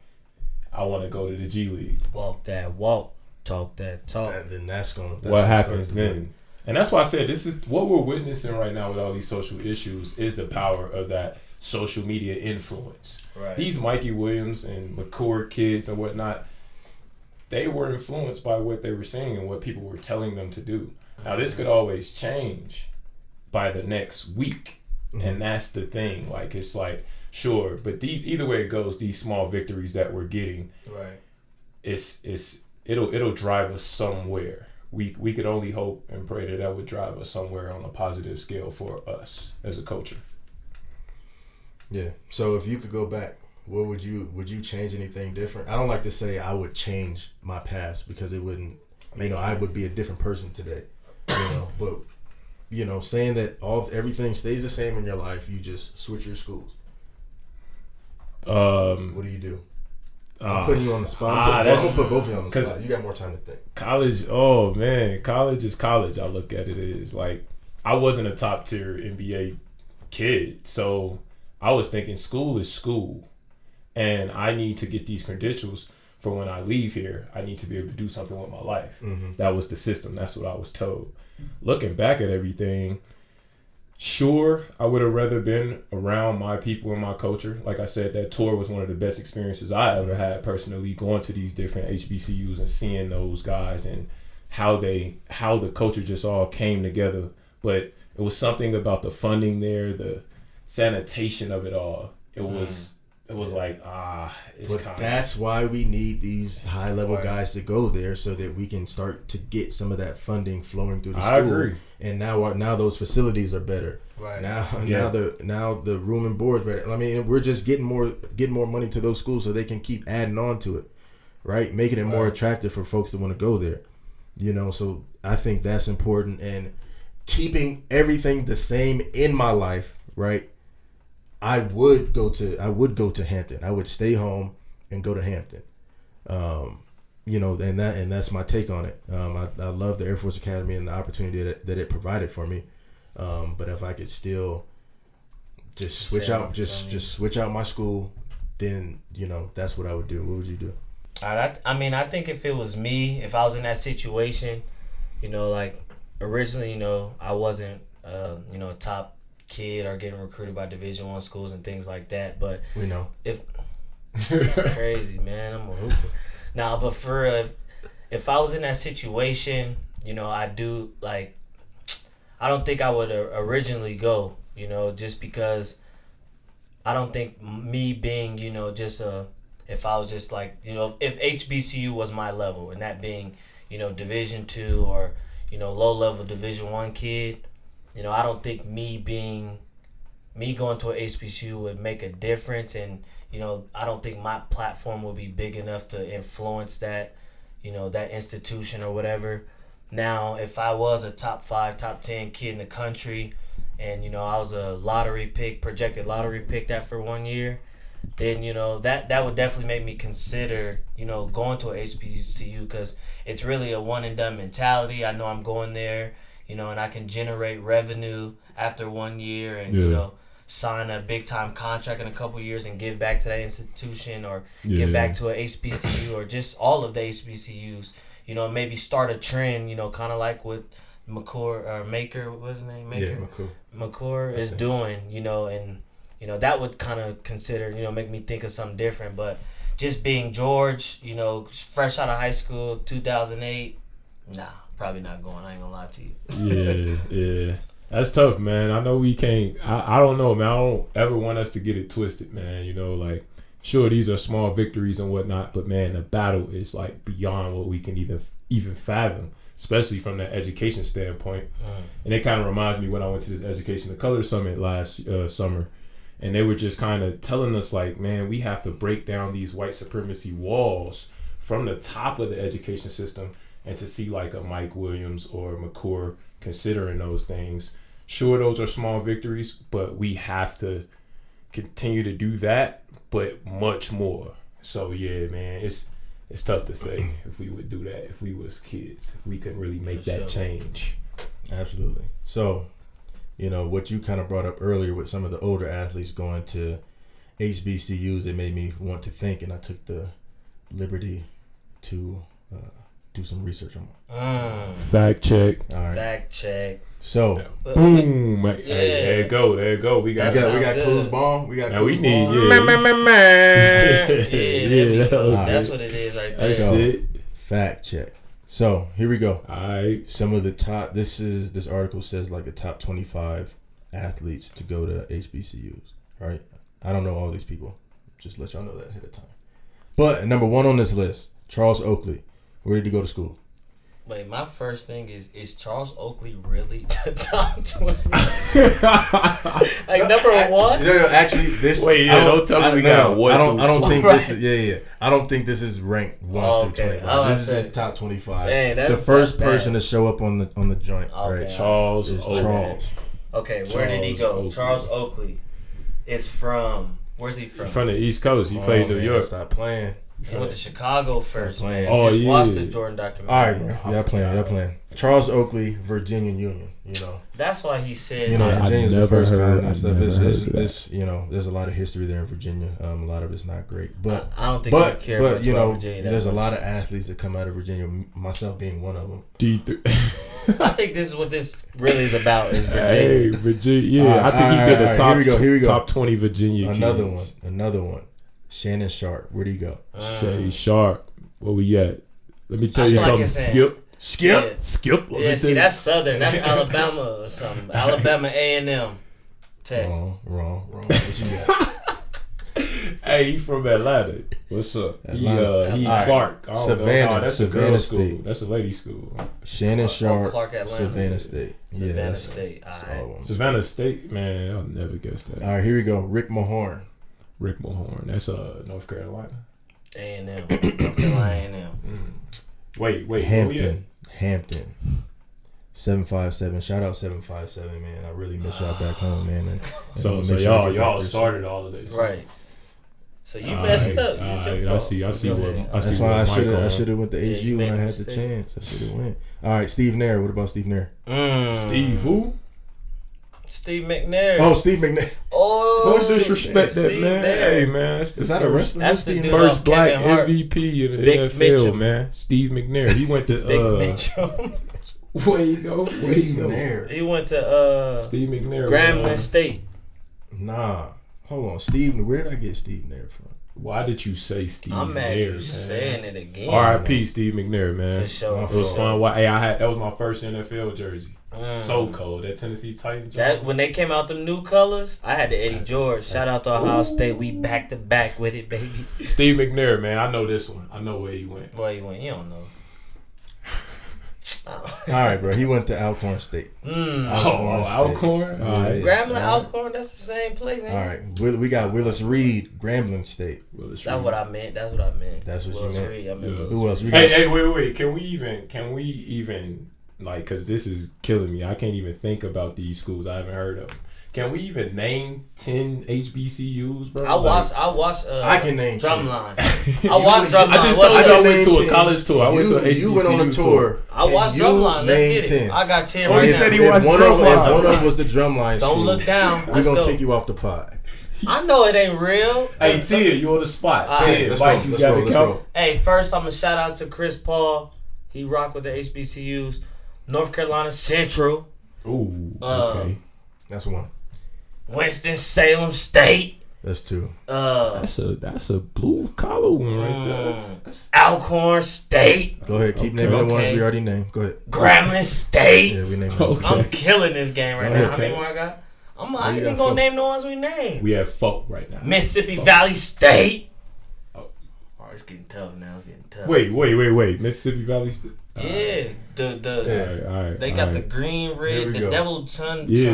I want to go to the G League. Walk that walk, talk that talk. And then that's what happens then. And that's why I said this is what we're witnessing right now with all these social issues is the power of that social media influence. Right. These Mikey Williams and McCord kids and whatnot, they were influenced by what they were seeing and what people were telling them to do. Now, this could always change by the next week. Mm-hmm. And that's the thing. Like, it's like, sure, but either way it goes, these small victories that we're getting, right? It'll drive us somewhere. We could only hope and pray that would drive us somewhere on a positive scale for us as a culture. Yeah. So if you could go back, what would you change anything different? I don't like to say I would change my past because it wouldn't. I would be a different person today. But saying that everything stays the same in your life, you just switch your schools. What do you do? I'm putting you on the spot. I'm gonna put both of you on the spot. You got more time to think. College, oh man, college is college. I look at it as like I wasn't a top tier NBA kid, so I was thinking school is school, and I need to get these credentials for when I leave here. I need to be able to do something with my life. Mm-hmm. That was the system. That's what I was told. Looking back at everything, sure, I would have rather been around my people and my culture. Like I said, that tour was one of the best experiences I ever had personally, going to these different HBCUs and seeing those guys and how the culture just all came together. But it was something about the funding there, the sanitation of it all. It was like, it's kind of... That's why we need these high-level guys to go there so that we can start to get some of that funding flowing through the school. I agree. And now those facilities are better. Right. Now the room and board better. I mean, we're just getting more money to those schools so they can keep adding on to it, right? Making it more attractive for folks to want to go there. So I think that's important, and keeping everything the same in my life, right? I would go to Hampton. I would stay home and go to Hampton. And that's my take on it. I love the Air Force Academy and the opportunity that it provided for me. But if I could still just switch out my school, then that's what I would do. What would you do? I think if it was me, if I was in that situation, like originally, I wasn't a top kid or getting recruited by Division I schools and things like that, but we know it's crazy, man. I'm a hooper now, but if I was in that situation, I do like, I don't think I would originally go, just because I don't think me being, you know, just if I was just like, you know, if HBCU was my level, and that being, you know, Division 2 or, you know, low level Division 1 kid, you know, I don't think me going to an HBCU would make a difference, and, you know, I don't think my platform would be big enough to influence that, you know, that institution or whatever. Now, if I was a top 5, top 10 kid in the country, and, you know, I was a projected lottery pick that for 1 year, then, you know, that would definitely make me consider, you know, going to a HBCU, because it's really a one and done mentality. I know I'm going there, you know, and I can generate revenue after 1 year, and, you know, sign a big time contract in a couple years and give back to that institution, or give back to a HBCU, or just all of the HBCUs. You know, maybe start a trend, you know, kind of like what Maker, what's his name? Makur is doing, you know, and, you know, that would kind of consider, you know, make me think of something different. But just being George, you know, fresh out of high school, 2008, nah, probably not going. I ain't gonna lie to you. Yeah. That's tough, man. I know we can't. I don't know, man. I don't ever want us to get it twisted, man. You know, like, sure, these are small victories and whatnot, but, man, the battle is, like, beyond what we can even fathom, especially from the education standpoint. And it kind of reminds me when I went to this Education to Color Summit last summer, and they were just kind of telling us, like, man, we have to break down these white supremacy walls from the top of the education system, and to see, like, a Mike Williams or McClure considering those things. Sure, those are small victories, but we have to continue to do that, but much more. So yeah, man, it's tough to say if we would do that if we was kids, if we couldn't really make that change. Absolutely. So, you know, what you kind of brought up earlier with some of the older athletes going to HBCUs, it made me want to think, and I took the liberty to do some research on it. Fact check. All right. Fact check. So, boom. Yeah. There you go. We got Clues Bomb. We got now Clues we need, Bomb. That's what it is right there. That's it. Fact check. So, here we go. All right. Some of the top, this article says like the top 25 athletes to go to HBCUs, right? I don't know all these people. Just let y'all know that ahead of time. But number 1 on this list, Charles Oakley. Where did he go to school? Wait, my first thing is Charles Oakley really the top 20? Like number 1? No, actually, this. Wait, don't tell me now. I don't think this is. Yeah. I don't think this is ranked 1 through 25. This is just top 25. Dang, the first person to show up on the joint, right? Charles. Okay, where did he go? Oakley. Charles Oakley. It's from. Where's he from? From the East Coast. He played New York. Stop playing. He went to Chicago first, man. Oh, Just yeah. watched the Jordan documentary. All right, bro. Y'all playing. Charles Oakley, Virginia Union. You know. That's why he said. You know, Virginia's the first colony and stuff. It's you know, there's a lot of history there in Virginia. A lot of it's not great, but I don't think I care but you know, Virginia there's much. a lot of athletes that come out of Virginia. Myself being one of them. I think this is what this really is about. Is Virginia? Hey, Virginia. Yeah, I think he did the top. Here we go. Top 20 Virginia. Another one. Shannon Sharp. Where'd he go? Shay Sharp. Where we at? Let me tell you something. Skip. Yeah, see, that's Southern. That's Alabama or something. Alabama A&M. Tech. Wrong. What you got? Hey, he from Atlanta. What's up? He Clark. Savannah. That's Savannah a girl State. school. That's a lady school. Shannon Sharp. Clark, Atlanta. Savannah State. Savannah State. Savannah State, man. I'll never guess that. All right, here we go. Rick Mahorn. That's North Carolina. A&M. North Carolina A&M. Wait. Hampton. 757. Shout out 757, man. I really miss y'all back home, man. And so y'all started all of this, right? So you messed up. I see. That's why I should have went to HU when I had the chance. I should have went. All right, Steve Nair. What about Steve Nair? Steve who? Steve McNair. Oh, Steve McNair. Oh, don't disrespect that, man. Nair. Hey, man. Is that a wrestler? That's the dude first black Kevin Hart. MVP in the Big NFL, Mitchell. man. Steve McNair. He went to Big Mitchell. Where you go? He went to Steve McNair. Grambling State. Nah. Hold on. Steve, where did I get Steve Nair from? Why did you say Steve I'm mad McNair, you man? saying it again. R.I.P. Steve McNair, man. For sure. It was fun. Hey, that was my first NFL jersey. So cold. That Tennessee Titans. That when they came out the new colors, I had the Eddie George. Shout out to Ohio State. We back to back with it, baby. Steve McNair, man. I know this one. I know where he went. Where he went? You don't know. All right, bro. He went to Alcorn State. Alcorn? Grambling, Alcorn, that's the same place, ain't All right. We got Willis Reed, Grambling State. That's what I meant. That's what Willis you meant. Reed. I meant Who else? Hey, wait. Can we even like, because this is killing me. I can't even think about these schools. I haven't heard of them. Can we even name 10 HBCUs, bro? I watched. I can name Drumline. I watched Drumline. I just told you I went to a college tour. I went to a HBCU You went on a tour. I watched Drumline. Let's get it. I got 10 right he now. said he watched one Drumline. of them was the Drumline school. Don't look down. We're going to kick you off the pod. I know it ain't real. Hey, Tia, you on the spot. Tia, let's roll. Hey, first I'm going to shout out to Chris Paul. He rocked with the HBCUs. North Carolina Central. Ooh, okay. That's one. Winston-Salem State. That's two. That's a blue collar one right there. Alcorn State. Go ahead, keep naming the ones we already named. Go ahead. Grambling State. Yeah, we named them. Okay. I'm killing this game right now. How many more I got? I'm not even gonna name the ones we named. We have folk right now. Mississippi Valley State. Oh, it's getting tough now. It's getting tough. Wait. Mississippi Valley State. Yeah, All right, they got the green, red, the devil sun. Yeah.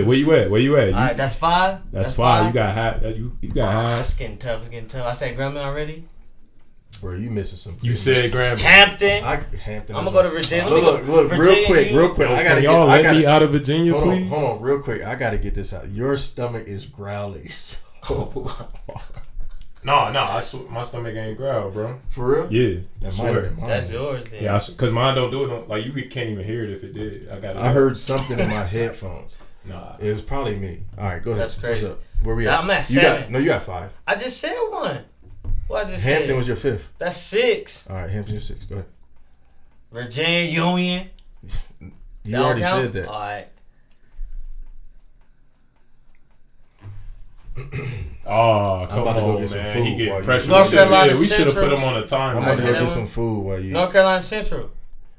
Where you at? All right, that's 5. That's 5. You got high. You got high. It's getting tough. I said Grambling already. Bro, you missing some. You said Grambling. Hampton. Hampton. I'm gonna go to Virginia. Look, Virginia, real quick. I gotta y'all let me out of Virginia, please. Hold on, real quick. I gotta get this out. Your stomach is growling. No, my stomach ain't growl, bro. For real? Yeah. That might have been mine. That's yours, then. Yeah, because mine don't do it. Like, you can't even hear it if it did. I heard something in my headphones. Nah. It was probably me. All right, go ahead. That's crazy. What's up? Where we at? I'm at 7. You got 5. I just said 1. What I just said? Hampton was your 5th. That's 6. All right, Hampton's your 6. Go ahead. Virginia Union. You already said that. All right. Oh, come about to go on, get some man. food He getting while you- pressure. North Carolina we should have Central. put him on a time. I'm about to go get some food while you. North Carolina Central.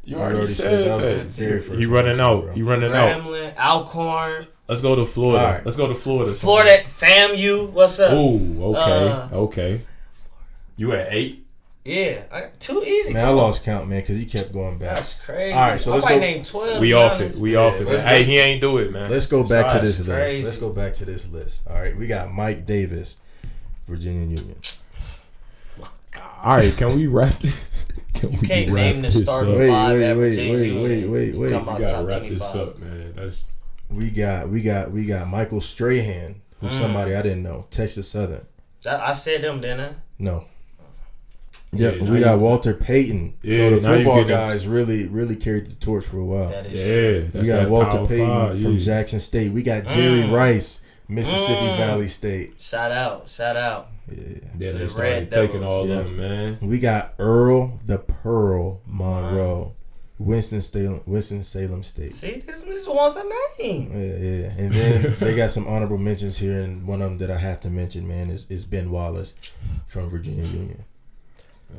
You already said that. Was the that. very first He one, running out. bro. He running out. Grambling, Alcorn. Let's go to Florida. All right. Let's go to Florida. Florida, FAMU. What's up? Ooh, okay. You at 8? Yeah, I got too easy. Man, I lost count, man, because he kept going back. That's crazy. All right, so let's I might go. name 12. We off it. We off it. let's- Hey, he ain't do it, man. Let's go back to this That's list. crazy. Let's go back to this list. All right, we got Mike Davis, Virginia Union. All right, can we wrap this? You can't name the starting Wait, 5 at wait, Virginia Union. wait. You We talking about We gotta top wrap 25. this up, man. That's We got Michael Strahan, who's somebody I didn't know, Texas Southern. I said them, didn't I? No. Yeah, Yep, now we got you- Walter Payton. Yeah, so the now you football getting- guys really carried the torch for a while. That is yeah. We That's got that Walter Power Payton 5, from yeah. Jackson State. We got Jerry Rice, Mississippi Valley State. Shout out. Yeah. Yeah, to they the started Red taking Devils. all Yeah. of them, man. We got Earl the Pearl Monroe, Winston-Salem State. See, this is the ones I named. Yeah. And then they got some honorable mentions here, and one of them that I have to mention, man, is Ben Wallace from Virginia Union.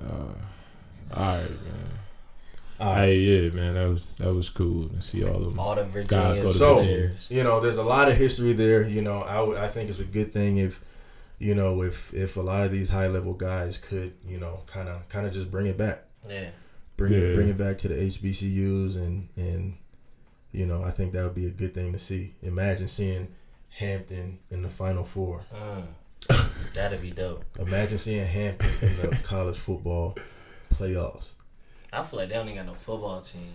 All right, man. Hey, yeah, man, that was cool to see all of them. All the Virginia. Guys go to So, Virginia. there's a lot of history there. I think it's a good thing if a lot of these high level guys could, kind of just bring it back. Yeah. Bring it back to the HBCUs, and I think that would be a good thing to see. Imagine seeing Hampton in the Final Four. That'd be dope. Imagine seeing Hampton in the college football playoffs. I feel like they don't even got no football team.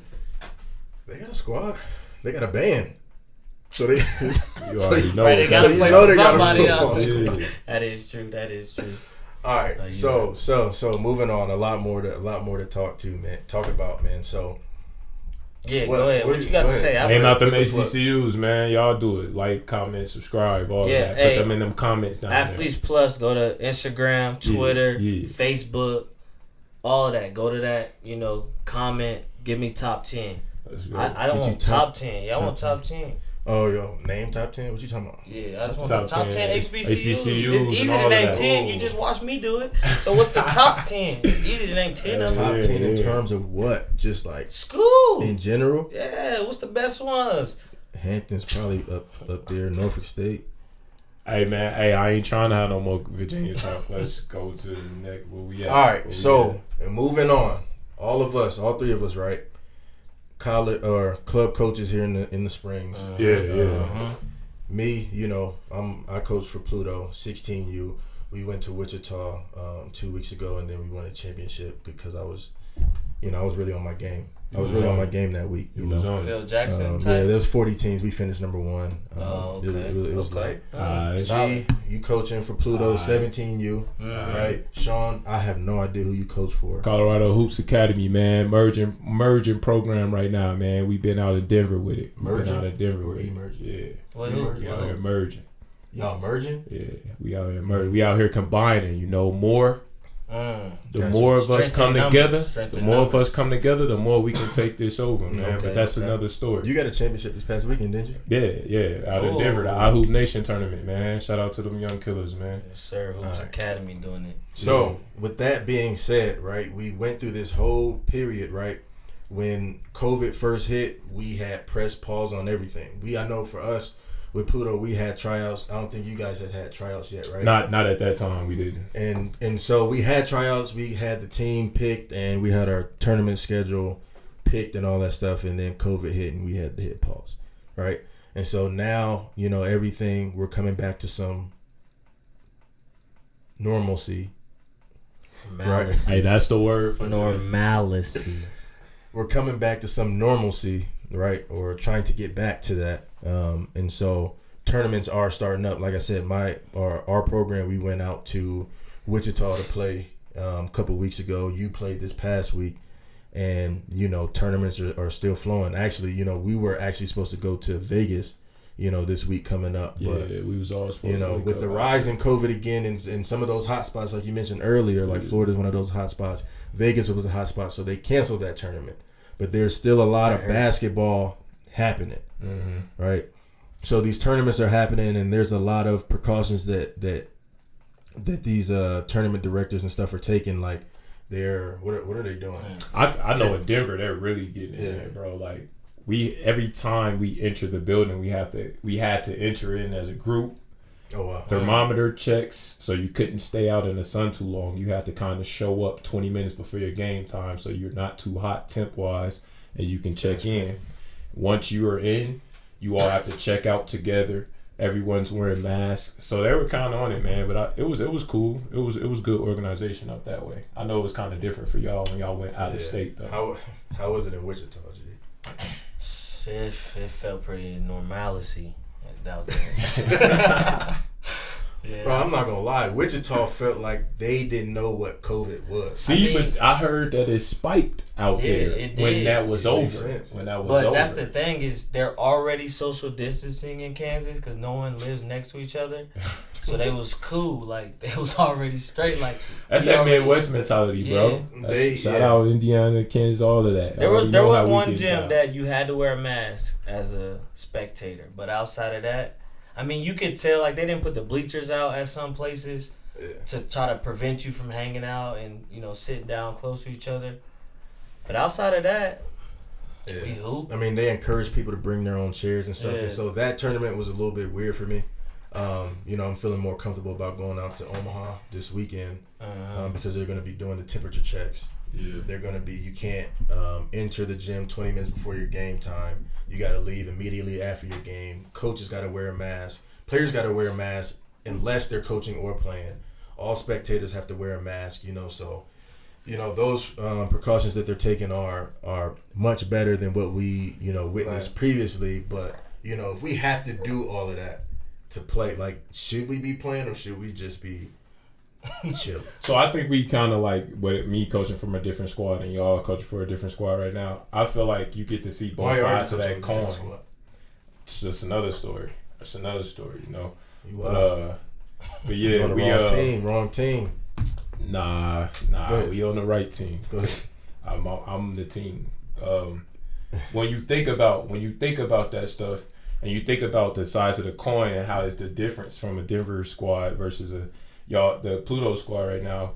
They got a squad. They got a band. So they You already know. Right, they gotta you play know for they got a somebody football else. squad. Yeah. That is true. All right, so moving on, a lot more to talk about, man. So Yeah, go ahead. What you got to say? Name out them What the fuck? HBCUs, man. Y'all do it. Like, comment, subscribe, all Yeah, that. hey, Put them in them comments down there. Athletes Plus, go to Instagram, Twitter, Yeah. Facebook, all of that. Go to that, comment, give me top 10. Let's go. I don't Get you want top 10. Y'all want top 10. Oh, yo, name top 10? What you talking about? Yeah, I just want the top 10 HBCUs. HBCUs It's easy and to all name of that. 10. You just watch me do it. So what's the top 10? It's easy to name 10 of them. Top 10 in terms of what? Just like School. in general? Yeah, what's the best ones? Hampton's probably up there. Norfolk State. Hey man, I ain't trying to have no more Virginia talk. Let's go to the next. Where we at? All right, so and moving on. All of us, all three of us, right? College or club coaches here in the Springs. Yeah. Me, I coach for Pluto 16U. We went to Wichita 2 weeks ago, and then we won a championship because I was really on my game. I was really on my game that week. You know, Phil Jackson type? Yeah, there was 40 teams. We finished number one. Okay. It was like, Solid. you coaching for Pluto 17U, right? Sean, I have no idea who you coach for. Colorado Hoops Academy, man, merging program right now, man. We've been out of Denver with it. Merging? Been out of Denver Or with it. emerging? Yeah. What, who? We out here merging. Y'all merging? Yeah, we out here merging. We out here combining. More. The Gotcha. more of us come together, Strength the in more of numbers. us come together, the more we can take this over, man. Okay, But that's okay. another story. You got a championship this past weekend, didn't you? Yeah, out of Denver, the iHoop Nation tournament, man. Shout out to them young killers, man. Yes, sir. Hoops Academy doing it. So, with that being said, right, we went through this whole period, right, when COVID first hit, we had press pause on everything. I know for us, with Pluto, we had tryouts. I don't think you guys had tryouts yet, right? Not at that time, we didn't. And so we had tryouts, we had the team picked, and we had our tournament schedule picked and all that stuff, and then COVID hit and we had to hit pause, right? And so now, everything, we're coming back to some normalcy. Right. Hey, that's the word for Normalacy. We're coming back to some normalcy, right? Or trying to get back to that. And so tournaments are starting up. Like I said, our program, we went out to Wichita to play a couple weeks ago. You played this past week, and tournaments are still flowing. Actually, we were actually supposed to go to Vegas, this week coming up. But we was all supposed to with the rise in COVID again, and some of those hot spots, like you mentioned earlier, like Florida's one of those hot spots. Vegas was a hot spot, so they canceled that tournament. But there's still a lot of basketball happening, right? So these tournaments are happening, and there's a lot of precautions that these tournament directors and stuff are taking. Like, what are they doing? I know in Denver they're really getting in there, bro. Like, every time we enter the building, we had to enter in as a group. Oh wow. Thermometer checks, so you couldn't stay out in the sun too long. You had to kind of show up 20 minutes before your game time, so you're not too hot temp wise, and you can check in. Once you are in, you all have to check out together. Everyone's wearing masks, so they were kind of on it, man. But it was cool. It was good organization up that way. I know it was kind of different for y'all when y'all went out of state though. How was it in Wichita, G? It felt pretty Normalacy out there. Yeah. Bro, I'm not gonna lie. Wichita felt like they didn't know what COVID was. See, but I heard that it spiked out there when that was over. But that's the thing is they're already social distancing in Kansas because no one lives next to each other. So they was cool, like they was already straight. Like that's that Midwest mentality, bro. Shout out Indiana, Kansas, all of that. There was one gym that you had to wear a mask as a spectator, but outside of that, I mean, you could tell like they didn't put the bleachers out at some places to try to prevent you from hanging out and sitting down close to each other. But outside of that, we hoop. I mean, they encourage people to bring their own chairs and stuff, and so that tournament was a little bit weird for me. I'm feeling more comfortable about going out to Omaha this weekend because they're going to be doing the temperature checks. Yeah. They're going to be, you can't enter the gym 20 minutes before your game time. You got to leave immediately after your game. Coaches got to wear a mask. Players got to wear a mask unless they're coaching or playing. All spectators have to wear a mask, so those precautions that they're taking are much better than what we, witnessed previously. But, if we have to do all of that to play, like, should we be playing or should we just be chilling? So I think we kind of like, with me coaching from a different squad and y'all coaching for a different squad right now, I feel like you get to see both sides of that coin. It's just another story. It's another story, But yeah, we wrong team. Nah, we on the right team. Go ahead. I'm the team. When you think about that stuff, And you think about the size of the coin and how it's the difference from a Denver squad versus the Pluto squad right now.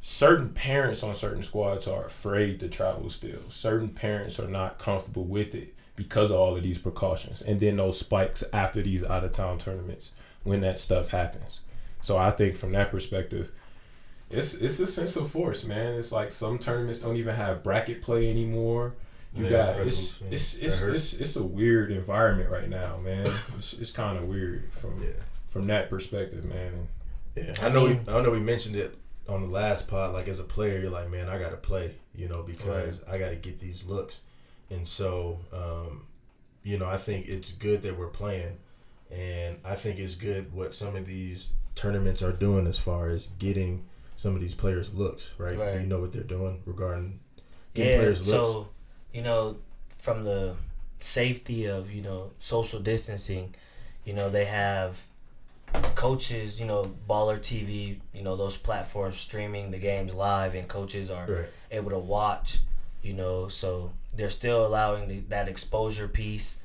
Certain parents on certain squads are afraid to travel still. Certain parents are not comfortable with it because of all of these precautions. And then those spikes after these out-of-town tournaments when that stuff happens. So I think from that perspective, it's a sense of force, man. It's like some tournaments don't even have bracket play anymore. It's a weird environment right now, man. It's kind of weird from that perspective, man. Yeah, I know we mentioned it on the last pod. Like as a player, you're like, man, I gotta play, because I gotta get these looks, and so I think it's good that we're playing, and I think it's good what some of these tournaments are doing as far as getting some of these players looks, right? Do you know what they're doing regarding getting players looks? So, from the safety of, social distancing, they have coaches, Baller TV, those platforms streaming the games live, and coaches are able to watch, so they're still allowing that exposure piece.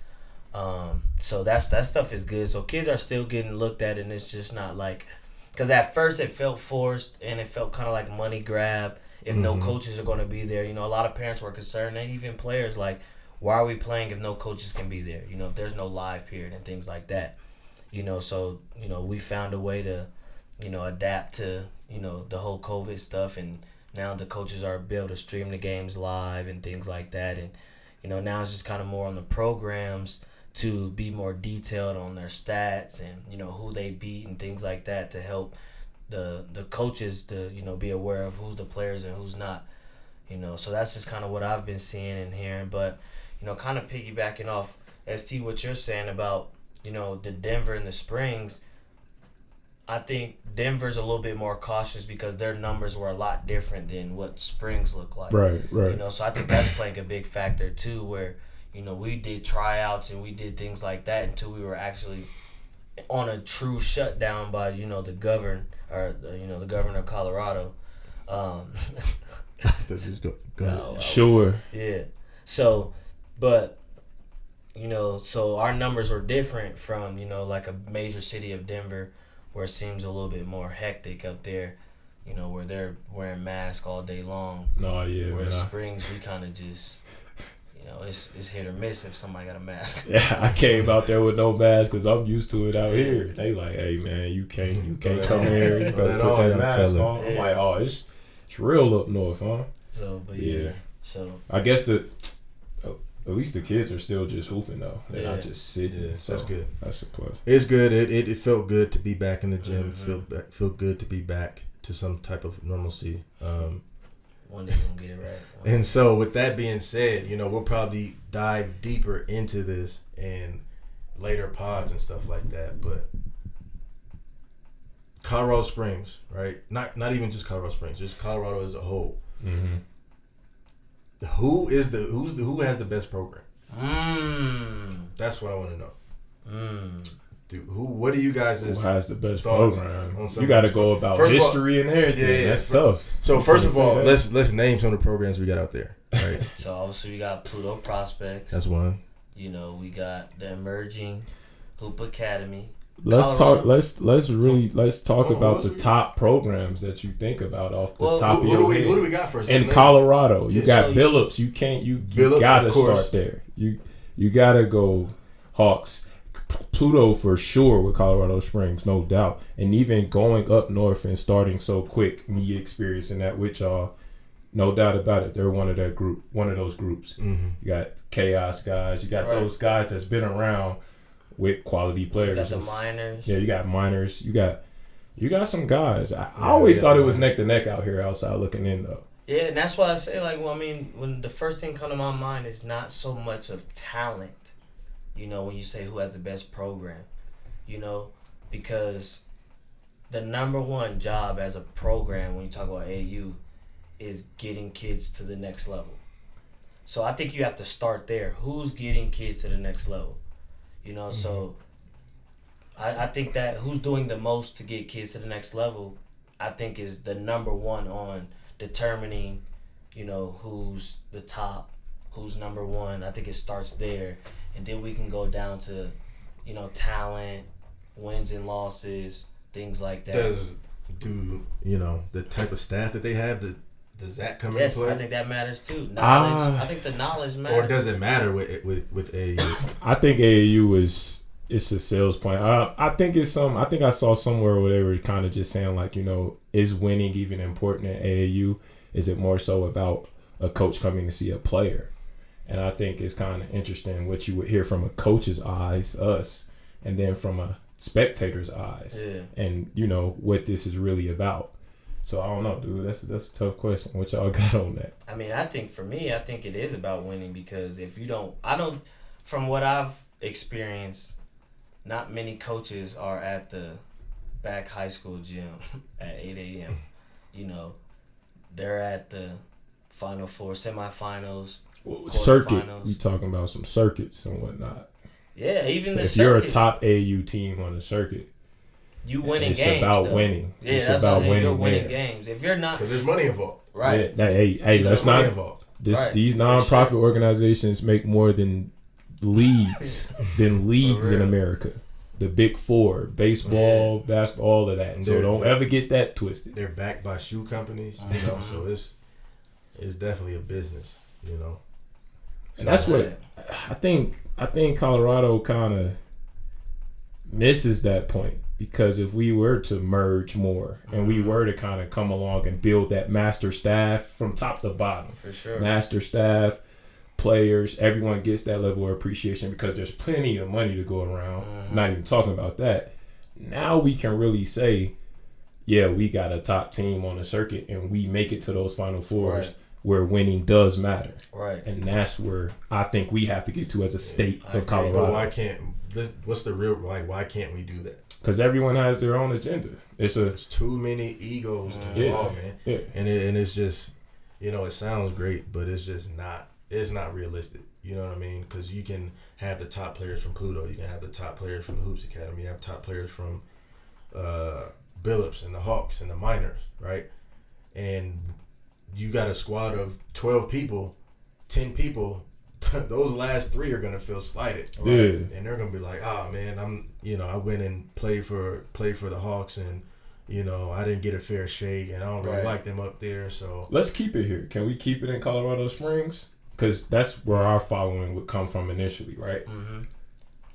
So that stuff is good. So kids are still getting looked at, and it's just not like, because at first it felt forced and it felt kind of like money grab if no coaches are going to be there. A lot of parents were concerned, and even players, like, why are we playing if no coaches can be there? If there's no live period and things like that. So, we found a way to, adapt to, the whole COVID stuff, and now the coaches are able to stream the games live and things like that. And, now it's just kind of more on the programs to be more detailed on their stats and, who they beat and things like that to help the coaches to, be aware of who's the players and who's not. So that's just kind of what I've been seeing and hearing. But, kind of piggybacking off, ST, what you're saying about, the Denver and the Springs, I think Denver's a little bit more cautious because their numbers were a lot different than what Springs look like. Right. So I think that's playing a big factor too, where, we did tryouts and we did things like that until we were actually on a true shutdown by, the governor of Colorado. This is go. Sure. Yeah. So, but, so our numbers were different from, like a major city of Denver, where it seems a little bit more hectic up there, where they're wearing masks all day long. No, yeah, where man. the Springs, we kind of just, it's hit or miss if somebody got a mask. Yeah, I came out there with no mask because I'm used to it out here. They like, hey, man, you can't come here. You better put that mask on. I'm like, oh, it's real up north, huh? So, but yeah. So I guess at least the kids are still just hooping though. They're not just sitting. Yeah, so that's good. That's a plus. It's good. It felt good to be back in the gym. Feel good to be back to some type of normalcy. One day you're gonna get it right. And so with that being said, we'll probably dive deeper into this in later pods and stuff like that. But Colorado Springs, right? Not even just Colorado Springs, just Colorado as a whole. Mm-hmm. Who has the best program? That's what I want to know. Dude, what do you guys? Who has the best program? You got to go about history and everything. Yeah, that's tough. So first of all, let's name some of the programs we got out there. Right. So obviously we got Pluto Prospects. That's one. We got the emerging Hoop Academy. Let's talk. Let's talk about the top programs that you think about off the top of your head. Who do we got first? In Colorado, you got Billups. You gotta start there. You gotta go Hawks. Pluto for sure with Colorado Springs, no doubt. And even going up north and starting so quick, me experiencing that with y'all, no doubt about it. They're one of those groups. Mm-hmm. You got Chaos guys. You got those guys that's been around with quality players. You got the minors. Yeah, you got minors. You got some guys. I always thought it was neck to neck out here outside looking in though. Yeah, and that's why I say when the first thing come to my mind is not so much of talent. When you say who has the best program, because the number one job as a program when you talk about AU is getting kids to the next level. So I think you have to start there. Who's getting kids to the next level? So I think that who's doing the most to get kids to the next level, I think is the number one on determining, who's the top, who's number one. I think it starts there. And then we can go down to, talent, wins and losses, things like that. The type of staff that they have, does that come into play? Yes, I think that matters too. Knowledge. I think the knowledge matters. Or does it matter with AAU? I think AAU it's a sales point. I think I saw somewhere where they were kind of just saying like, is winning even important in AAU? Is it more so about a coach coming to see a player? And I think it's kind of interesting what you would hear from a coach's eyes, us, and then from a spectator's eyes, and what this is really about. So I don't know, dude. That's a tough question. What y'all got on that? I mean, I think it is about winning, because if you don't, from what I've experienced, not many coaches are at the back high school gym at 8 a.m. They're at the Final Four semifinals. Circuit. We talking about some circuits and whatnot. Yeah, even if you're a top AAU team on the circuit, you winning it's games. It's about though. winning. Yeah, it's that's about what winning. You're winning games. If you're not, because there's money involved, right? Yeah, hey, let's not. These nonprofit organizations make more than leagues in America. The Big Four, baseball, basketball, all of that. So don't ever get that twisted. They're backed by shoe companies, so it's definitely a business, And that's what I think Colorado kind of misses that point, because if we were to merge more and we were to kind of come along and build that master staff from top to bottom, for sure, master staff, players, everyone gets that level of appreciation because there's plenty of money to go around. Not even talking about that. Now we can really say, yeah, we got a top team on the circuit and we make it to those Final Fours. Right. Where winning does matter. Right. And that's where I think we have to get to as a state of Colorado. But why can't we do that? Because everyone has their own agenda. There's too many egos involved, man. Yeah. And it's just, it sounds great, but it's just not. It's not realistic. You know what I mean? Because you can have the top players from Pluto. You can have the top players from the Hoops Academy. You have top players from Billups and the Hawks and the Miners, right? And you got a squad of 12 people, 10 people. Those last 3 are gonna feel slighted, right? Yeah. And they're gonna be like, "Ah, man, I went and played for the Hawks, and I didn't get a fair shake, and I don't really like them up there." So let's keep it here. Can we keep it in Colorado Springs? Because that's where our following would come from initially, right? Mm-hmm.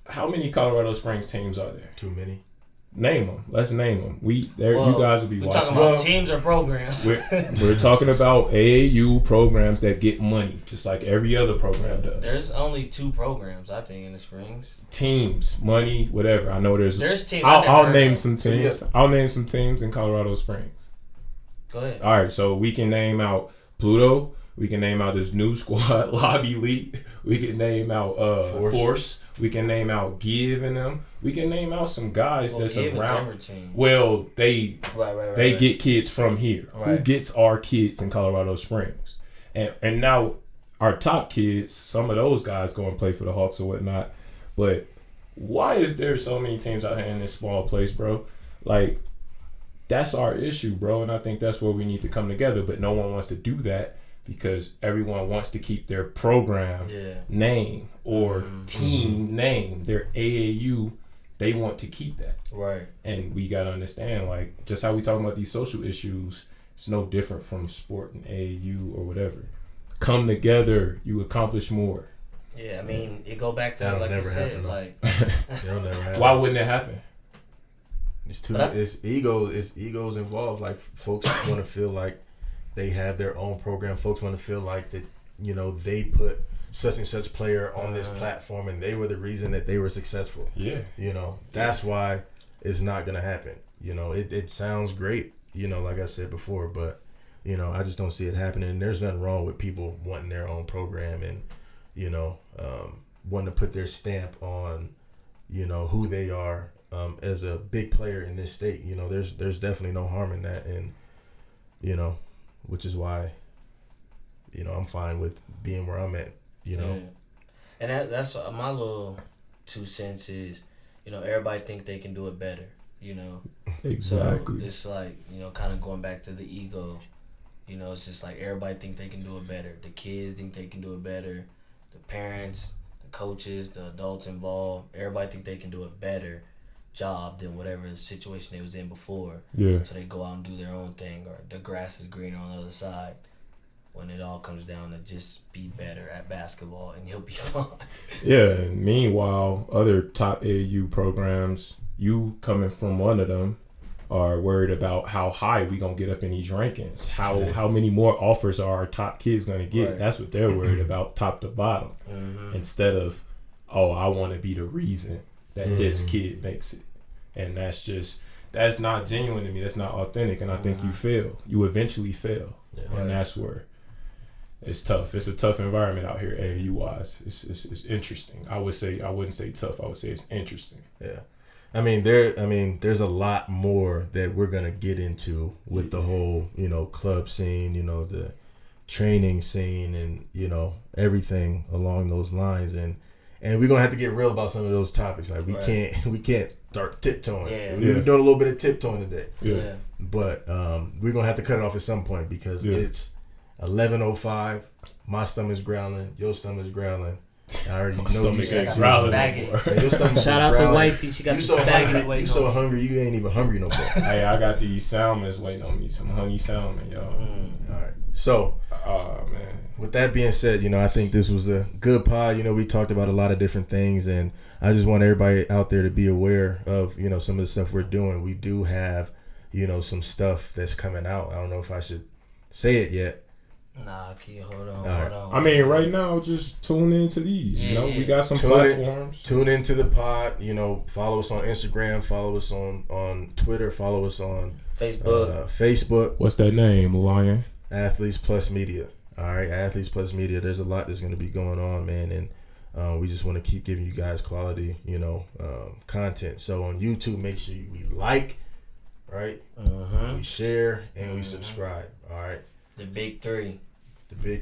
How many Colorado Springs teams are there? Too many. Name them. Let's name them. You guys will be watching. We're talking about teams or programs. We're talking about AAU programs that get money, just like every other program does. There's only 2 programs, I think, in the Springs. Teams, money, whatever. I know there's teams. I'll name some teams. I'll name some teams in Colorado Springs. Go ahead. All right, so we can name out Pluto. We can name out this new squad, Lobby Elite. We can name out Force. We can name out Give and them. We can name out some guys that's around. Well, they get kids from here. Right. Who gets our kids in Colorado Springs? And now our top kids, some of those guys go and play for the Hawks or whatnot. But why is there so many teams out here in this small place, bro? Like, that's our issue, bro. And I think that's where we need to come together. But no one wants to do that, because everyone wants to keep their program name or team name, their AAU. They want to keep that. Right. And we got to understand, like, just how we talking about these social issues, it's no different from sport and AAU or whatever. Come together, you accomplish more. Yeah, I mean, it go back to that'll like never you said, like. It'll never happen. Why wouldn't it happen? It's egos involved. Like, folks want to feel like they have their own program. Folks want to feel like that, they put such and such player on this platform and they were the reason that they were successful. Yeah. That's why it's not going to happen. It sounds great, like I said before, but, I just don't see it happening. And there's nothing wrong with people wanting their own program and, wanting to put their stamp on, who they are as a big player in this state. There's definitely no harm in that. And, which is why, I'm fine with being where I'm at, Yeah. And that's my little 2 cents is, everybody think they can do it better, Exactly. So it's like, kind of going back to the ego, it's just like everybody think they can do it better. The kids think they can do it better. The parents, the coaches, the adults involved, everybody think they can do a better job than whatever situation they was in before. Yeah. So they go out and do their own thing, or the grass is greener on the other side. When it all comes down to just be better at basketball and you'll be fine. Yeah, and meanwhile, other top AAU programs, you coming from one of them, are worried about how high we gonna get up in these rankings. How many more offers are our top kids gonna get? Right. That's what they're worried about, top to bottom. Mm-hmm. Instead of, oh, I want to be the reason that this kid makes it. And that's not genuine to me. That's not authentic. And I think you fail. You eventually fail. Yeah, and that's where it's tough. It's a tough environment out here, AAU wise. It's interesting. I wouldn't say tough. I would say it's interesting. Yeah. There's a lot more that we're gonna get into with the whole, club scene, the training scene, and everything along those lines, and we're gonna have to get real about some of those topics. Like we can't start tiptoeing. Yeah. We're doing a little bit of tiptoeing today. Yeah. But we're gonna have to cut it off at some point because it's 11:05. My stomach's growling. Your stomach's growling. I already know you said Shout out to wifey. She got the spaghetti waiting. You so hungry, you ain't even hungry no more. Hey, I got these salmons waiting on me. Some honey salmon, y'all. All right. So, man. With that being said, I think this was a good pod. We talked about a lot of different things, and I just want everybody out there to be aware of, some of the stuff we're doing. We do have, some stuff that's coming out. I don't know if I should say it yet. Nah, hold on. I mean, right now, just tune into these. We got some platforms. Tune into the pod. Follow us on Instagram. Follow us on Twitter. Follow us on Facebook. What's that name, Lion? Athletes Plus Media. All right, Athletes Plus Media. There's a lot that's going to be going on, man, and we just want to keep giving you guys quality, content. So on YouTube, make sure we like, right? We share and we subscribe. All right. The big three. Yeah,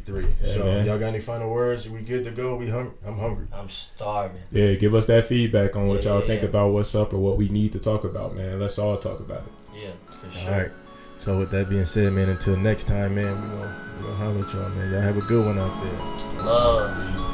so, man. Y'all got any final words? We good to go? I'm hungry. I'm starving. Yeah, give us that feedback on what y'all think about what's up or what we need to talk about, man. Let's all talk about it. Yeah, for sure. All right. So with that being said, man, until next time, man, we're gonna holler at y'all, man. Y'all have a good one out there. Love.